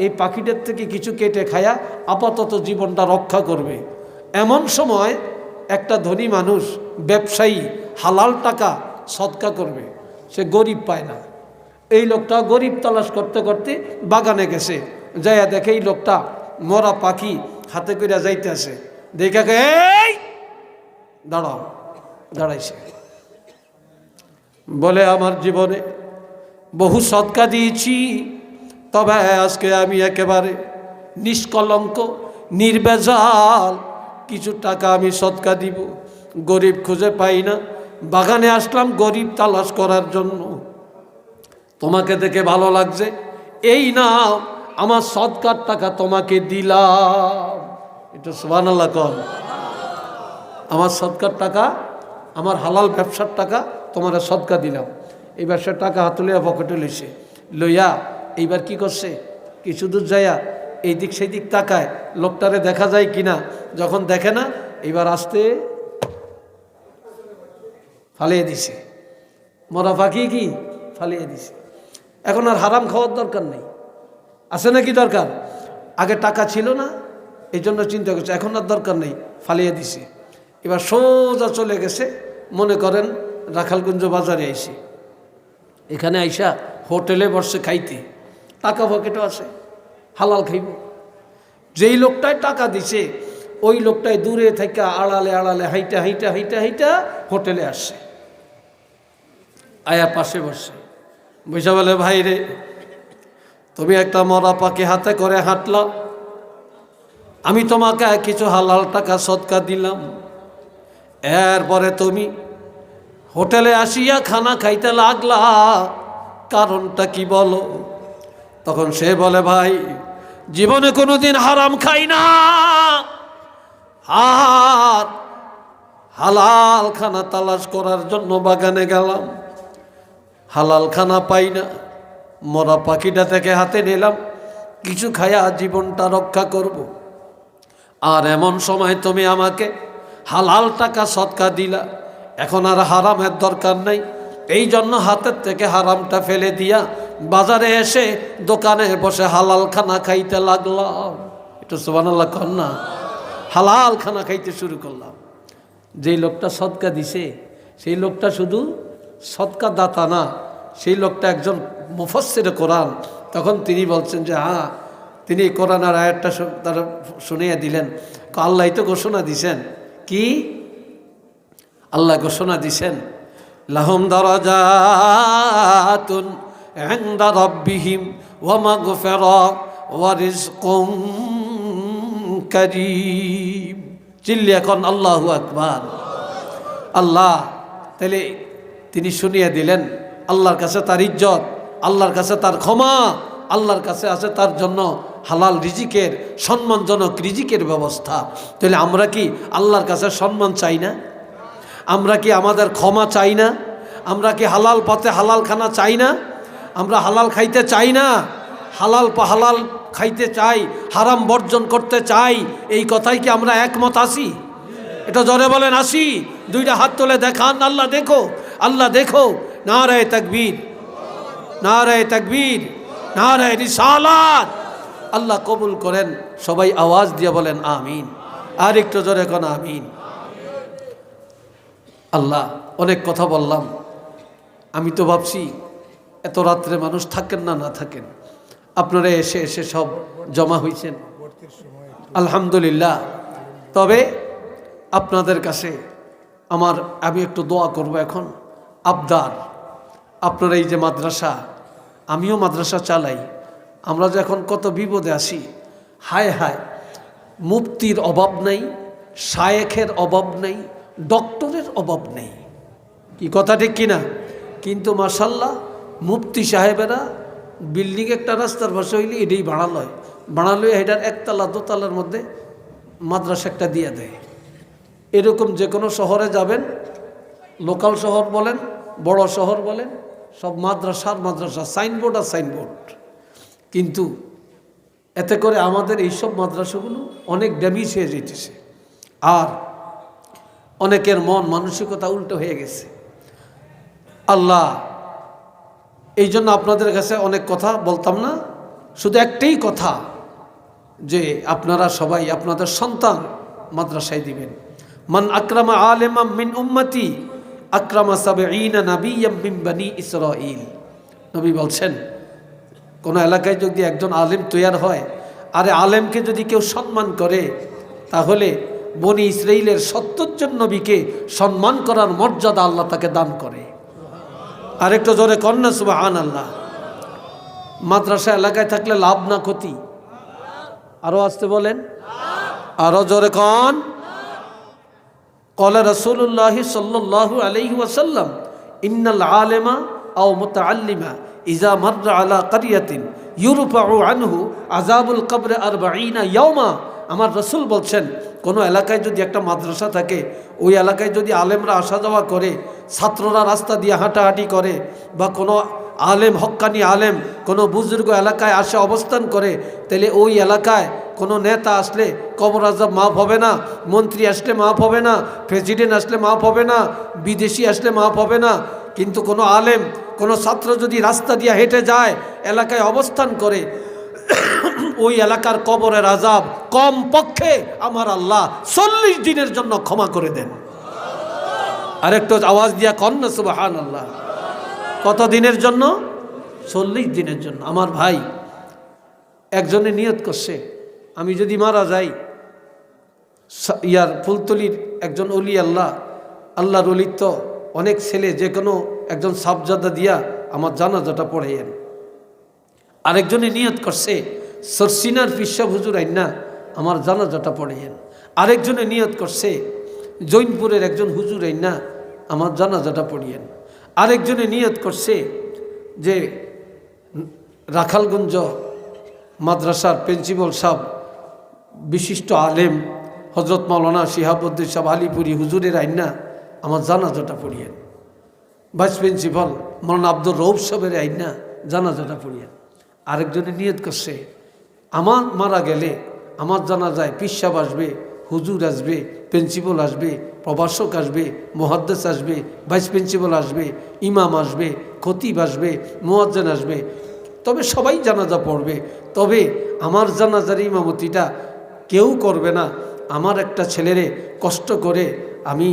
এই পাখিটার থেকে কিছু কেটে খায়া আপাতত জীবনটা রক্ষা করবে। এমন সময় একটা ধনী মানুষ, ব্যবসায়ী, হালাল টাকা সদকা করবে, সে গরিব পায় না। এই লোকটা গরিব তালাশ করতে করতে বাগানে গেছে, যাইয়া দেখে এই লোকটা মরা পাখি হাতে কইরা যাইতেছে। দেখা এই দাঁড়াইছে, বলে আমার জীবনে বহু সদকা দিয়েছি, তবে আজকে আমি একেবারে নিষ্কলঙ্ক নির্ভেজাল কিছু টাকা আমি সদকা দিব। গরিব খুঁজে পাই না, বাগানে আসলাম গরিব তালাশ করার জন্য, তোমাকে দেখে ভালো লাগছে, এই নাও আমার সদকার টাকা তোমাকে দিলাম। এটা সুবহানাল্লাহ কর। আমার সদকার টাকা, আমার হালাল ব্যবসার টাকা তোমার সদকা দিলাম। এই ব্যবসার টাকা হাতে লইয়া পকেটে লইছে, লইয়া এইবার কি করছে, কিছু দূর যাইয়া এই দিক সেই দিক তাকায়, লোকটারে দেখা যায় কিনা, যখন দেখে না এইবার আসতে ফালিয়ে দিছে, মরা পাখি কি ফালিয়ে দিছে। এখন আর হারাম খাওয়ার দরকার নেই, আছে নাকি দরকার? আগে টাকা ছিল না এই জন্য চিন্তা করছে, এখন আর দরকার নেই, ফালিয়ে দিছে। এবার সোজা চলে গেছে, মনে করেন রাখালগঞ্জ বাজারে আইসি, এখানে আইসা হোটেলে বসে খাইতে, টাকা পকেটও আছে, হালাল খাইব। যেই লোকটায় টাকা দিছে ওই লোকটাই দূরে থেকে আড়ালে আড়ালে হাইটা হাইটা হাইটা হাইটা হোটেলে আসছে, আয়া পাশে বসে বসে বলে, ভাই রে, তুমি একটা মরা পাখি হাতে করে হাঁটলা, আমি তোমাকে কিছু হালাল টাকা সদকা দিলাম, এরপরে তুমি হোটেলে আসিয়া খানা খাইতে লাগলা, কারণটা কি বলো? তখন সে বলে, ভাই জীবনে কোনোদিন হারাম খাই না, আর হালাল খানা তালাশ করার জন্য বাগানে গেলাম, হালাল খানা পাই না, মরা পাখিটা থেকে হাতে নিলাম, কিছু খায়া জীবনটা রক্ষা করব। আর এমন সময় তুমি আমাকে হালাল টাকা সদকা দিলা, এখন আর হারামের দরকার নাই, এই জন্য হাতের থেকে হারামটা ফেলে দিয়া বাজারে এসে দোকানে বসে হালাল খানা খাইতে লাগলাম। একটু সুবহানাল্লাহ কর না। হালাল খানা খাইতে শুরু করলাম। যেই লোকটা সদকা দিছে সেই লোকটা শুধু সদকা দাতা না, সেই লোকটা একজন মুফাসসিরে কোরআন। তখন তিনি বলছেন যে হ্যাঁ, তিনি কোরআনের আয়াতটা তারা শুনিয়ে দিলেন। আল্লাহ তো ঘোষণা দিছেন, কি আল্লাহ ঘোষণা দিছেন, লাহুম দারাজাতুন ইনদা রাব্বিহিম ওয়া মাগফিরা ওয়া রিজকুম কারীম। চিল্লি এখন আল্লাহু আকবার। আল্লাহ তাহলে তিনি শুনিয়ে দিলেন, আল্লাহর কাছে তার ইজ্জত, আল্লাহর কাছে তার ক্ষমা, আল্লাহর কাছে আছে তার জন্য হালাল রিজিকের, সম্মানজনক রিজিকের ব্যবস্থা। তাহলে আমরা কি আল্লাহর কাছে সম্মান চাই না? আমরা কি আমাদের ক্ষমা চাই না? আমরা কি হালাল পথে হালাল খানা চাই না? আমরা হালাল খাইতে চাই না? হালাল খাইতে চাই, হারাম বর্জন করতে চাই, এই কথাই কি আমরা একমত আছি? এটা জোরে বলেন আসি। দুইটা হাত তুলে দেখান, আল্লাহ দেখো, আল্লাহ দেখো। নারায়ে তাকবীর, নারায়ে তাকবীর, নারায়ে রিসালাত। আল্লাহ কবুল করেন। সবাই আওয়াজ দিয়ে বলেন আমিন। আর একটু জোরে কোন আমিন। আল্লাহ, অনেক কথা বললাম, আমি তো ভাবছি এত রাত্রে মানুষ থাকেন না, না থাকেন, আপনারা এসে এসে সব জমা হয়েছেন, আলহামদুলিল্লাহ। তবে আপনাদের কাছে আমি একটু দোয়া করব এখন, আবদার। আপনারা এই যে মাদ্রাসা, আমিও মাদ্রাসা চালাই, আমরা যখন কত বিপদে আসি, হায় হায়, মুফতির অভাব নেই, শায়েখের অভাব নেই, ডক্টরের অভাব নেই, কি কথা ঠিক কিনা? কিন্তু মাশাল্লাহ মুফতি সাহেবেরা বিল্ডিং একটা রাস্তার পাশে হইলে এটাই বাড়ালো এটার একতলা দোতলার মধ্যে মাদ্রাসা একটা দিয়ে দেয়। এরকম যে কোনো শহরে যাবেন, লোকাল শহর বলেন, বড় শহর বলেন, সব মাদ্রাসা, সাইনবোর্ড আর সাইনবোর্ড। কিন্তু এতে করে আমাদের এইসব মাদ্রাসাগুলো অনেক ড্যামেজ হয়ে যেতেছে, আর অনেকের মন মানসিকতা উল্টো হয়ে গেছে। আল্লাহ, এই জন্য আপনাদের কাছে অনেক কথা বলতাম না, শুধু একটাই কথা, যে আপনারা সবাই আপনাদের সন্তান মাদ্রাসায় দিবেন। মান আকরামা আলেমাম মিন উম্মতি আকরামা সাবঈনা নাবিয়্যাম মিন বনি ইসরাঈল। নবী বলছেন, কোন এলাকায় যদি একজন আলেম তৈয়ার হয়, আরে আলেমকে যদি কেউ সম্মান করে, তাহলে বনি ইসরাইলের 70 জন নবীকে সম্মান করার মর্যাদা আল্লাহ তাকে দান করে। আরেকটু জোরে কন্যা সুবহানাল্লাহ। মাদ্রাসা এলাকায় থাকলে লাভ না ক্ষতি? আরো আসতে বলেন, আরো জোরে কন। ক্বালা রাসূলুল্লাহ সাল্লাল্লাহু আলাইহি ওয়াসাল্লাম ইন্নাল আলিমা আও মুতাআল্লিমা ইযা মাররা আলা ক্বরিয়াতিন ইউরফাউ আনহু আযাবুল কবর 40 ইয়াওমা। আমার রাসূল বলছেন, কোনো এলাকায় যদি একটা মাদ্রাসা থাকে, ওই এলাকায় যদি আলেমরা আসা যাওয়া করে, ছাত্ররা রাস্তা দিয়ে হাঁটাহাঁটি করে, বা কোনো আলেম হক্কানি আলেম কোনো বুজুর্গ এলাকায় আসে অবস্থান করে, তাহলে ওই এলাকায় কোনো নেতা আসলে কবর আযাব মাফ হবে না, মন্ত্রী আসলে মাফ হবে না, প্রেসিডেন্ট আসলে মাফ হবে না, বিদেশি আসলে মাফ হবে না। কিন্তু কোনো আলেম কোনো ছাত্র যদি রাস্তা দিয়ে হেঁটে যায়, এলাকায় অবস্থান করে, ওই এলাকার কবরের আযাব কম পক্ষে আমার আল্লাহ 40 দিনের জন্য ক্ষমা করে দেন। আরেকটু আওয়াজ দিয়া কন না সুবহানাল্লাহ। কত দিনের জন্য? 40 দিনের জন্য। আমার ভাই একজনে নিয়ত করছে, আমি যদি মারা যাই, ফুলতলির একজন অলি আল্লাহর অলির তো অনেক ছেলে, যে কোনো একজন সাবজাদা দিয়া আমার জানাজাটা পড়াইয়েন। আরেকজনে নিয়ত করছে, সরসিনার পিসা হুজুর আইনা আমার জানাজাটা পড়াইয়েন। আরেকজনে নিয়ত করছে, জৈনপুরের একজন হুজুর আইনা আমার জানাজাটা পড়িয়েন। আরেকজনে নিয়ত করছে যে রাখালগঞ্জ মাদ্রাসার প্রিন্সিপাল সাহেব, বিশিষ্ট আলেম হজরত মাওলানা শিহাবুদ্দিন সাহেব আলিপুরি হুজুরের আইনা আমার জানাজাটা পড়িয়েন। ভাইস প্রিন্সিপাল মাওলানা আব্দুর রৌফ সাহেবের আইনা জানাজাটা পড়িয়েন। আরেকজনে নিয়ত করছে, আমার মারা গেলে আমার জানাজায় পীর সাহেব আসবে, হুজুর আসবে, প্রিন্সিপাল আসবে, প্রভাষক আসবে, মুহাদ্দিস আসবে, ভাইস প্রিন্সিপাল আসবে, ইমাম আসবে, খতিব আসবে, মুয়াজ্জিন আসবে, তবে সবাই জানাজা পড়বে। তবে আমার জানাজার ইমামতিটা কেউ করবে না। আমার একটা ছেলেরে কষ্ট করে আমি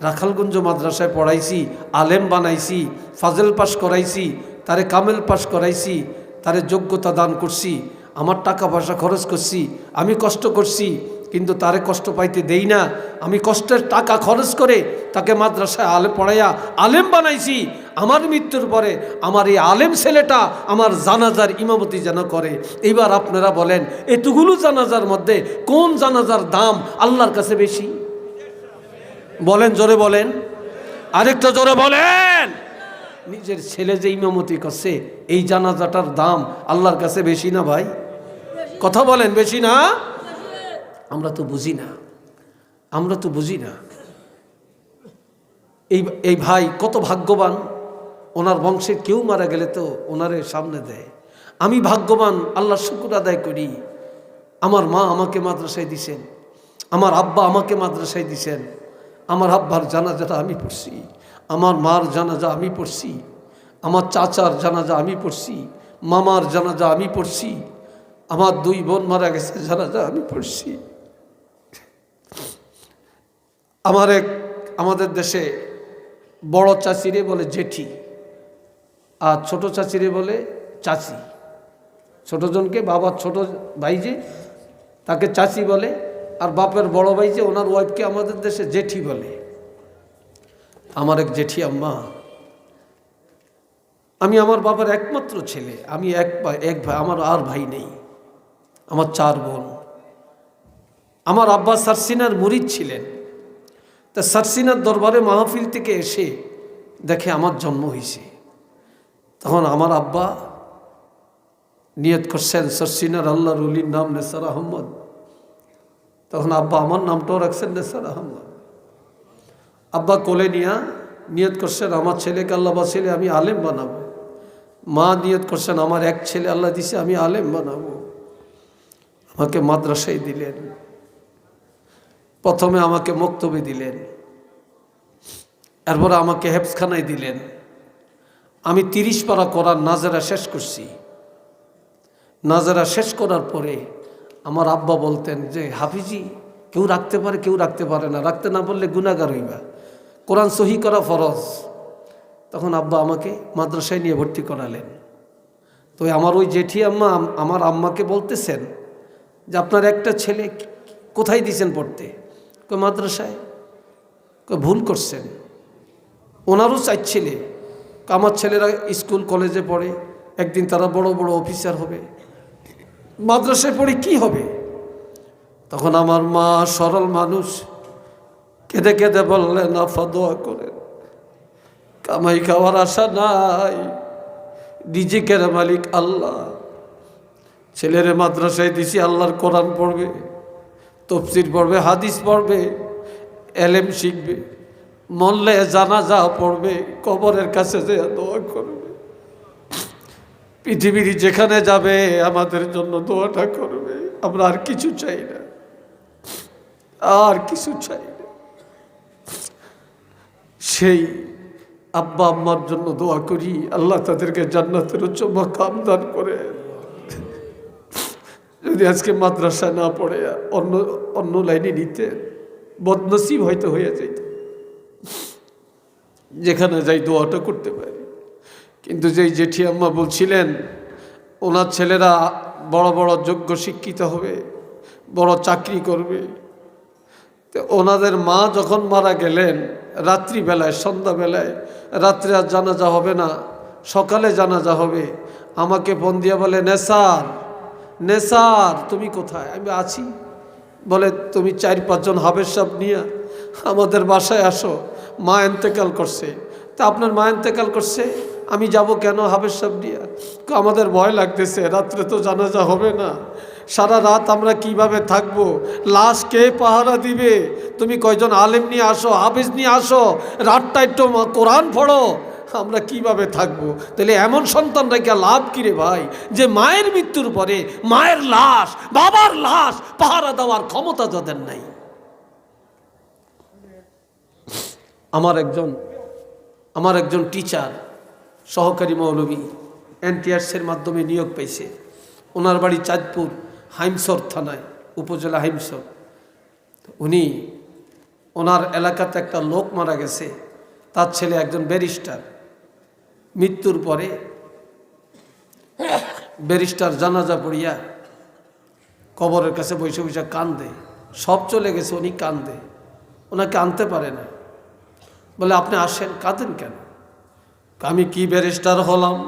রাখালগঞ্জ মাদ্রাসায় পড়াইছি, আলেম বানাইছি, ফাজেল পাস করাইছি, তারে কামেল পাস করাইছি, তারে যোগ্যতা দান করছি, আমার টাকা পয়সা খরচ করছি, আমি কষ্ট করছি, কিন্তু তারে কষ্ট পাইতে দেই না। আমি কষ্টের টাকা খরচ করে তাকে মাদ্রাসায় পড়াইয়া আলেম বানাইছি। আমার মৃত্যুর পরে আমার এই আলেম ছেলেটা আমার জানাজার ইমামতি যেন করে। এইবার আপনারা বলেন, এতগুলো জানাজার মধ্যে কোন জানাজার দাম আল্লাহর কাছে বেশি? বলেন, জোরে বলেন, আরেকটা জোরে বলেন। নিজের ছেলে যে ইমামতি করছে, এই জানাজাটার দাম আল্লাহর কাছে বেশি না ভাই? কথা বলেন, বেশি না? আমরা তো বুঝি না, আমরা তো বুঝি না। এই ভাই কত ভাগ্যবান, ওনার বংশের কেউ মারা গেলে তো ওনারে সামনে দেয়। আমি ভাগ্যবান, আল্লাহর শুকর আদায় করি। আমার মা আমাকে মাদ্রাসায় দিছেন, আমার আব্বা আমাকে মাদ্রাসায় দিছেন। আমার আব্বার জানাজাটা আমি পড়ছি, আমার মার জানাজা আমি পড়ছি, আমার চাচার জানাজা আমি পড়ছি, মামার জানাজা আমি পড়ছি, আমার 2 বোন মারা গেছে জানাজা আমি পড়ছি। আমাদের দেশে বড় চাচিরে বলে জেঠি, আর ছোট চাচিরে বলে চাচি। ছোটজনকে বাবার ছোট ভাই যে তাকে চাচি বলে, আর বাপের বড় ভাই যে ওনার ওয়াইফকে আমাদের দেশে জেঠি বলে। আমার এক জেঠি আম্মা, আমি আমার বাবার একমাত্র ছেলে, আমি এক ভাই, আমার আর ভাই নেই, আমার 4 বোন। আমার আব্বা সারসিনার মুরিদ ছিলেন। তা সারসিনার দরবারে মাহফিল থেকে এসে দেখে আমার জন্ম হয়েছে। তখন আমার আব্বা নিয়ত করছেন সারসিনার আল্লাহর ওলির নাম নেসার আহমদ। তখন আব্বা আমার নামটাও রাখছেন নেসার আহমদ। আব্বা কোলে নিয়া নিয়ত করছেন, আমার ছেলেকে আল্লাহ বা ছেলে আমি আলেম বানাবো। মা নিয়ত করছেন, আমার এক ছেলে আল্লাহ দিছে, আমি আলেম বানাবো। আমাকে মাদ্রাসায় দিলেন, প্রথমে আমাকে মক্তবে দিলেন, এরপরে আমাকে হেফজখানায় দিলেন। আমি 30 পারা কোরআন নাজেরা শেষ করছি। নাজেরা শেষ করার পরে আমার আব্বা বলতেন যে, হাফিজি কেউ রাখতে পারে, কেউ রাখতে পারে না, রাখতে না পারলে গুনাহগার হইবা, কোরআন সহি করা ফরজ। তখন আব্বা আমাকে মাদ্রাসায় নিয়ে ভর্তি করালেন। তো আমার ওই জেঠি আম্মা আমার আম্মাকে বলতেছেন যে, আপনার একটা ছেলে কোথায় দিয়েছেন পড়তে? মাদ্রাসায়। ভুল করছেন, ওনারও 4 ছেলে। আমার ছেলেরা স্কুল কলেজে পড়ে, একদিন তারা বড় বড় অফিসার হবে, মাদ্রাসায় পড়ে কি হবে? তখন আমার মা সরল মানুষ, কেঁদে কেঁদে বললেন, আফা দোয়া করেন, কামাই খাওয়ার আশা নাই, রিজিকের মালিক আল্লাহ। ছেলেরে মাদ্রাসায় দিছি, আল্লাহর কোরআন পড়বে, তফসির পড়বে, হাদিস পড়বে, এলেম শিখবে, মরলে জানাজা পড়বে, কবরের কাছে যে দোয়া করবে, পৃথিবীর যেখানে যাবে আমাদের জন্য দোয়াটা করবে। আমরা আর কিছু চাই না, আর কিছু চাই না। সেই আব্বা আম্মার জন্য দোয়া করি, আল্লাহ তাদেরকে জান্নাতের উচ্চ মাকাম দান করে। যদি আজকে মাদ্রাসা না পড়ে অন্য অন্য লাইনে নিতে, বদনসিব হয়তো হয়ে যাইত। যেখানে যাই দোয়াটা করতে পারি। কিন্তু যেই জেঠি আম্মা বলছিলেন ওনার ছেলেরা বড় বড় যোগ্য শিক্ষিত হবে, বড় চাকরি করবে, তো ওনাদের মা যখন মারা গেলেন রাত্রিবেলায়, সন্ধ্যাবেলায়, রাত্রে আর জানাজা হবে না, সকালে জানাজা হবে, আমাকে ফোন দিয়ে বলে, নেসার নেসার তুমি কোথায়? আমি আছি। বলে, তুমি 4-5 জন হাবের সাহেব নিয়ে আমাদের বাসায় আসো, মা এন্তেকাল করছে। তা আপনার মা এন্তেকাল করছে, আমি যাব কেন হাবের সাহেব নিয়ে? আমাদের ভয় লাগতেছে, রাত্রে তো জানাজা হবে না, সারা রাত আমরা কিভাবে থাকবো, লাশ কে পাহারা দিবে? তুমি কয়জন আলেম নিয়ে আসো, হাফেজ নিয়ে আসো, রাতটা একটু কোরআন পড়ো, আমরা কিভাবে থাকবো? তাহলে এমন সন্তান রেখে লাভ কিরে ভাই, যে মায়ের মৃত্যুর পরে মায়ের লাশ, বাবার লাশ পাহারা দেওয়ার ক্ষমতা যাদের নাই। আমার একজন টিচার, সহকারী মৌলবী, এনটিআরসির মাধ্যমে নিয়োগ পাইছে। ওনার বাড়ি চাঁদপুর হাইমসর থানায়, উপজেলা হাইমসর। উনি ওনার এলাকাতে একটা লোক মারা গেছে, তার ছেলে একজন ব্যারিস্টার। মৃত্যুর পরে ব্যারিস্টার জানাজা পড়িয়া কবরের কাছে বসে বসে কান্দে। সব চলে গেছে, উনি কান্দে, ওনাকে আনতে পারে না। বলে, আপনি আসেন, কাঁদেন কেন? আমি কি ব্যারিস্টার হলাম,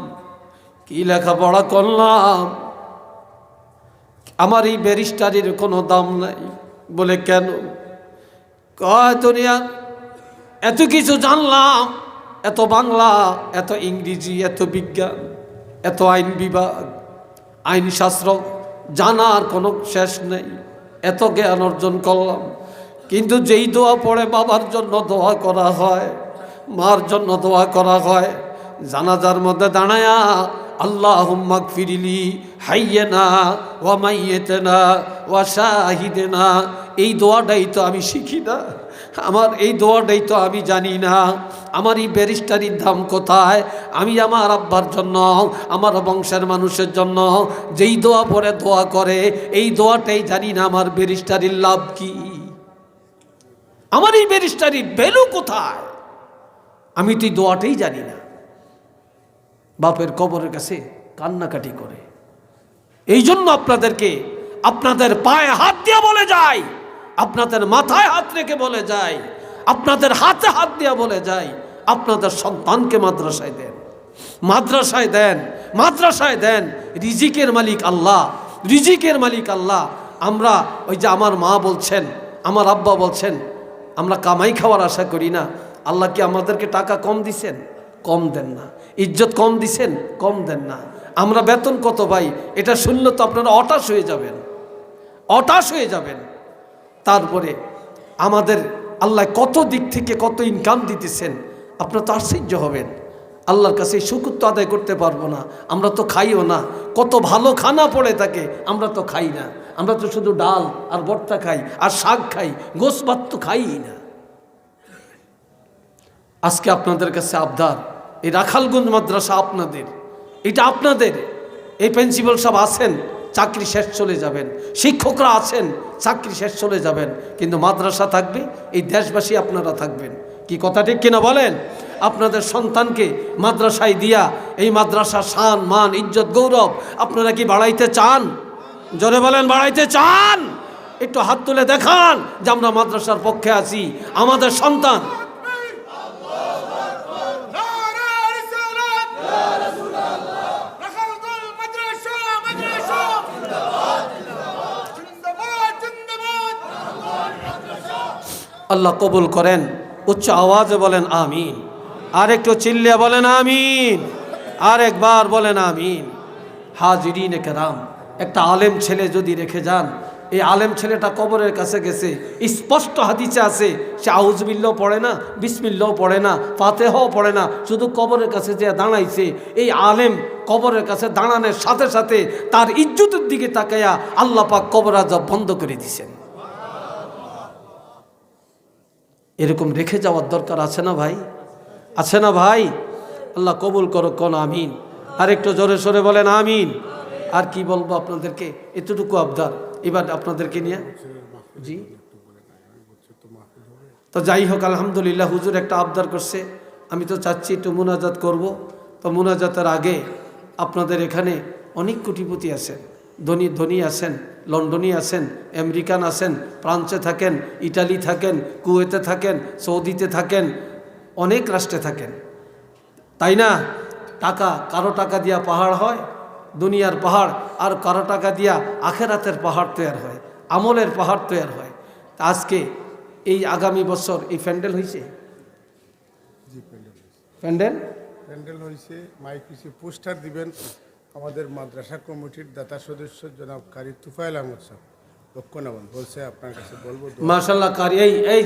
কি লেখাপড়া করলাম, আমার এই ব্যারিস্টারির কোনো দাম নাই। বলে, কেন? কয়, দুনিয়া এত কিছু জানলাম, এত বাংলা, এত ইংরেজি, এত বিজ্ঞান, এত আইন বিভাগ, আইনশাস্ত্র জানার কোনো শেষ নেই, এত জ্ঞান অর্জন করলাম, কিন্তু যেই দোয়া পড়ে বাবার জন্য দোয়া করা হয়, মার জন্য দোয়া করা হয়, জানাজার মধ্যে দাঁড়ায়া আল্লাহুম্মা গফিরলি হাইয়্যানা ওয়া মাইয়্যিতানা ওয়া শাহিদানা, এই দোয়াটাই তো আমি শিখি না, আমার এই দোয়াটাই তো আমি জানি না। আমার এই ব্যারিস্টারির দাম কোথায়? আমি আমার আব্বার জন্য, আমার বংশের মানুষের জন্য যেই দোয়া পড়ে দোয়া করে, এই দোয়াটাই জানি না আমার ব্যারিস্টারির লাভ কি, আমার এই ব্যারিস্টারির ভ্যালু কোথায়, আমি তো এই দোয়াটাই জানি না। বাপের কবরের কাছে কান্নাকাটি করে। এই জন্য আপনাদেরকে আপনাদের পায়ে হাত দিয়ে বলে যায়, আপনাদের মাথায় হাত রেখে বলে যায়, আপনাদের হাতে হাত দিয়ে বলে যায়, আপনাদের সন্তানকে মাদ্রাসায় দেন, মাদ্রাসায় দেন, মাদ্রাসায় দেন। রিজিকের মালিক আল্লাহ, রিজিকের মালিক আল্লাহ। আমরা ওই যে আমার মা বলছেন, আমার আব্বা বলছেন, আমরা কামাই খাওয়ার আশা করি না। আল্লাহ কি আমাদেরকে টাকা কম দিছেন? কম দেন না। ইজ্জত কম দিছেন? কম দেন না। আমরা বেতন কত পাই এটা শুনলে তো আপনারা হতাশ হয়ে যাবেন, হতাশ হয়ে যাবেন। তারপরে আমাদের আল্লাহ কত দিক থেকে কত ইনকাম দিতেছেন, আপনারা তো আশ্চর্য হবেন। আল্লাহর কাছে শুকর তো আদায় করতে পারবো না, আমরা তো খাইও না। কত ভালো খানা পড়ে থাকে, আমরা তো খাই না। আমরা তো শুধু ডাল আর ভর্তা খাই আর শাক খাই, গোশ ভাত তো খাই না। আজকে আপনাদের কাছে আবদার, এই রাখালগঞ্জ মাদ্রাসা আপনাদের, এটা আপনাদের। এই প্রিন্সিপাল সাহেব আছেন, চাকরি শেষ চলে যাবেন, শিক্ষকরা আছেন, চাকরি শেষ চলে যাবেন, কিন্তু মাদ্রাসা থাকবে, এই দেশবাসী আপনারা থাকবেন। কি কথা ঠিক কিনা বলেন? আপনাদের সন্তানকে মাদ্রাসায় দিয়া এই মাদ্রাসার শান মান ইজ্জত গৌরব আপনারা কি বাড়াইতে চান? জোরে বলেন, বাড়াইতে চান? একটু হাত তুলে দেখান যে আমরা মাদ্রাসার পক্ষে আছি। আমাদের সন্তান আল্লাহ কবুল করেন। উচ্চ আওয়াজে বলেন আমিন। আর একটু চিল্লিয়ে বলেন আমিন। আর একবার বলেন আমিন। হাজিরিনে কেরাম, একটা আলেম ছেলে যদি রেখে যান, এই আলেম ছেলেটা কবরের কাছে গেছে, স্পষ্ট হাদিসে আছে সে আউযুবিল্লাহ পড়ে না, বিসমিল্লাহ পড়ে না, ফাতিহাও পড়ে না, শুধু কবরের কাছে যে দাঁড়াইছে। এই আলেম কবরের কাছে দাঁড়ানোর সাথে সাথে তার ইজ্জতের দিকে তাকাইয়া আল্লাহ পাক কবর আযাব বন্ধ করে দিয়েছেন। এরকম রেখে যাওয়ার দরকার আছে না ভাই? আছে না ভাই? আল্লাহ কবুল করো, কোন আমিন। আর একটু জোরে সোরে বলেন আমিন। আর কি বলবো আপনাদেরকে, এতটুকু আবদার এবার আপনাদেরকে নিয়ে। জি, তো যাই হোক, আলহামদুলিল্লাহ হুজুর একটা আবদার করছে, আমি তো চাচ্ছি একটু মুনাজাত করব। তো মুনাজাতের আগে আপনাদের এখানে অনেক কোটিপতি আছেন, ধনী ধনী আছেন, লন্ডনী আছেন, আমেরিকান আছেন, ফ্রান্সে থাকেন, ইটালি থাকেন, কুয়েতে থাকেন, সৌদিতে থাকেন, অনেক রাষ্ট্রে থাকেন, তাই না? টাকা, কারো টাকা দিয়া পাহাড় হয়, দুনিয়ার পাহাড়, আর কারো টাকা দিয়া আখেরাতের পাহাড় তৈরি হয়, আমলের পাহাড় তৈরি হয়। তা আজকে এই আগামী বছর এই প্যান্ডেল হয়েছে, প্যান্ডেল হয়েছে, মাইক হয়েছে, পোস্টার দিবেন আমাদের মাদ্রাসা কমিটির দাতা সদস্য জনাব কারি তুফাইল আহমদ সাহেব লক্ষ্য নেবেন বলছে, আপনার কাছে বলবো। মাশাআল্লাহ কারি, এই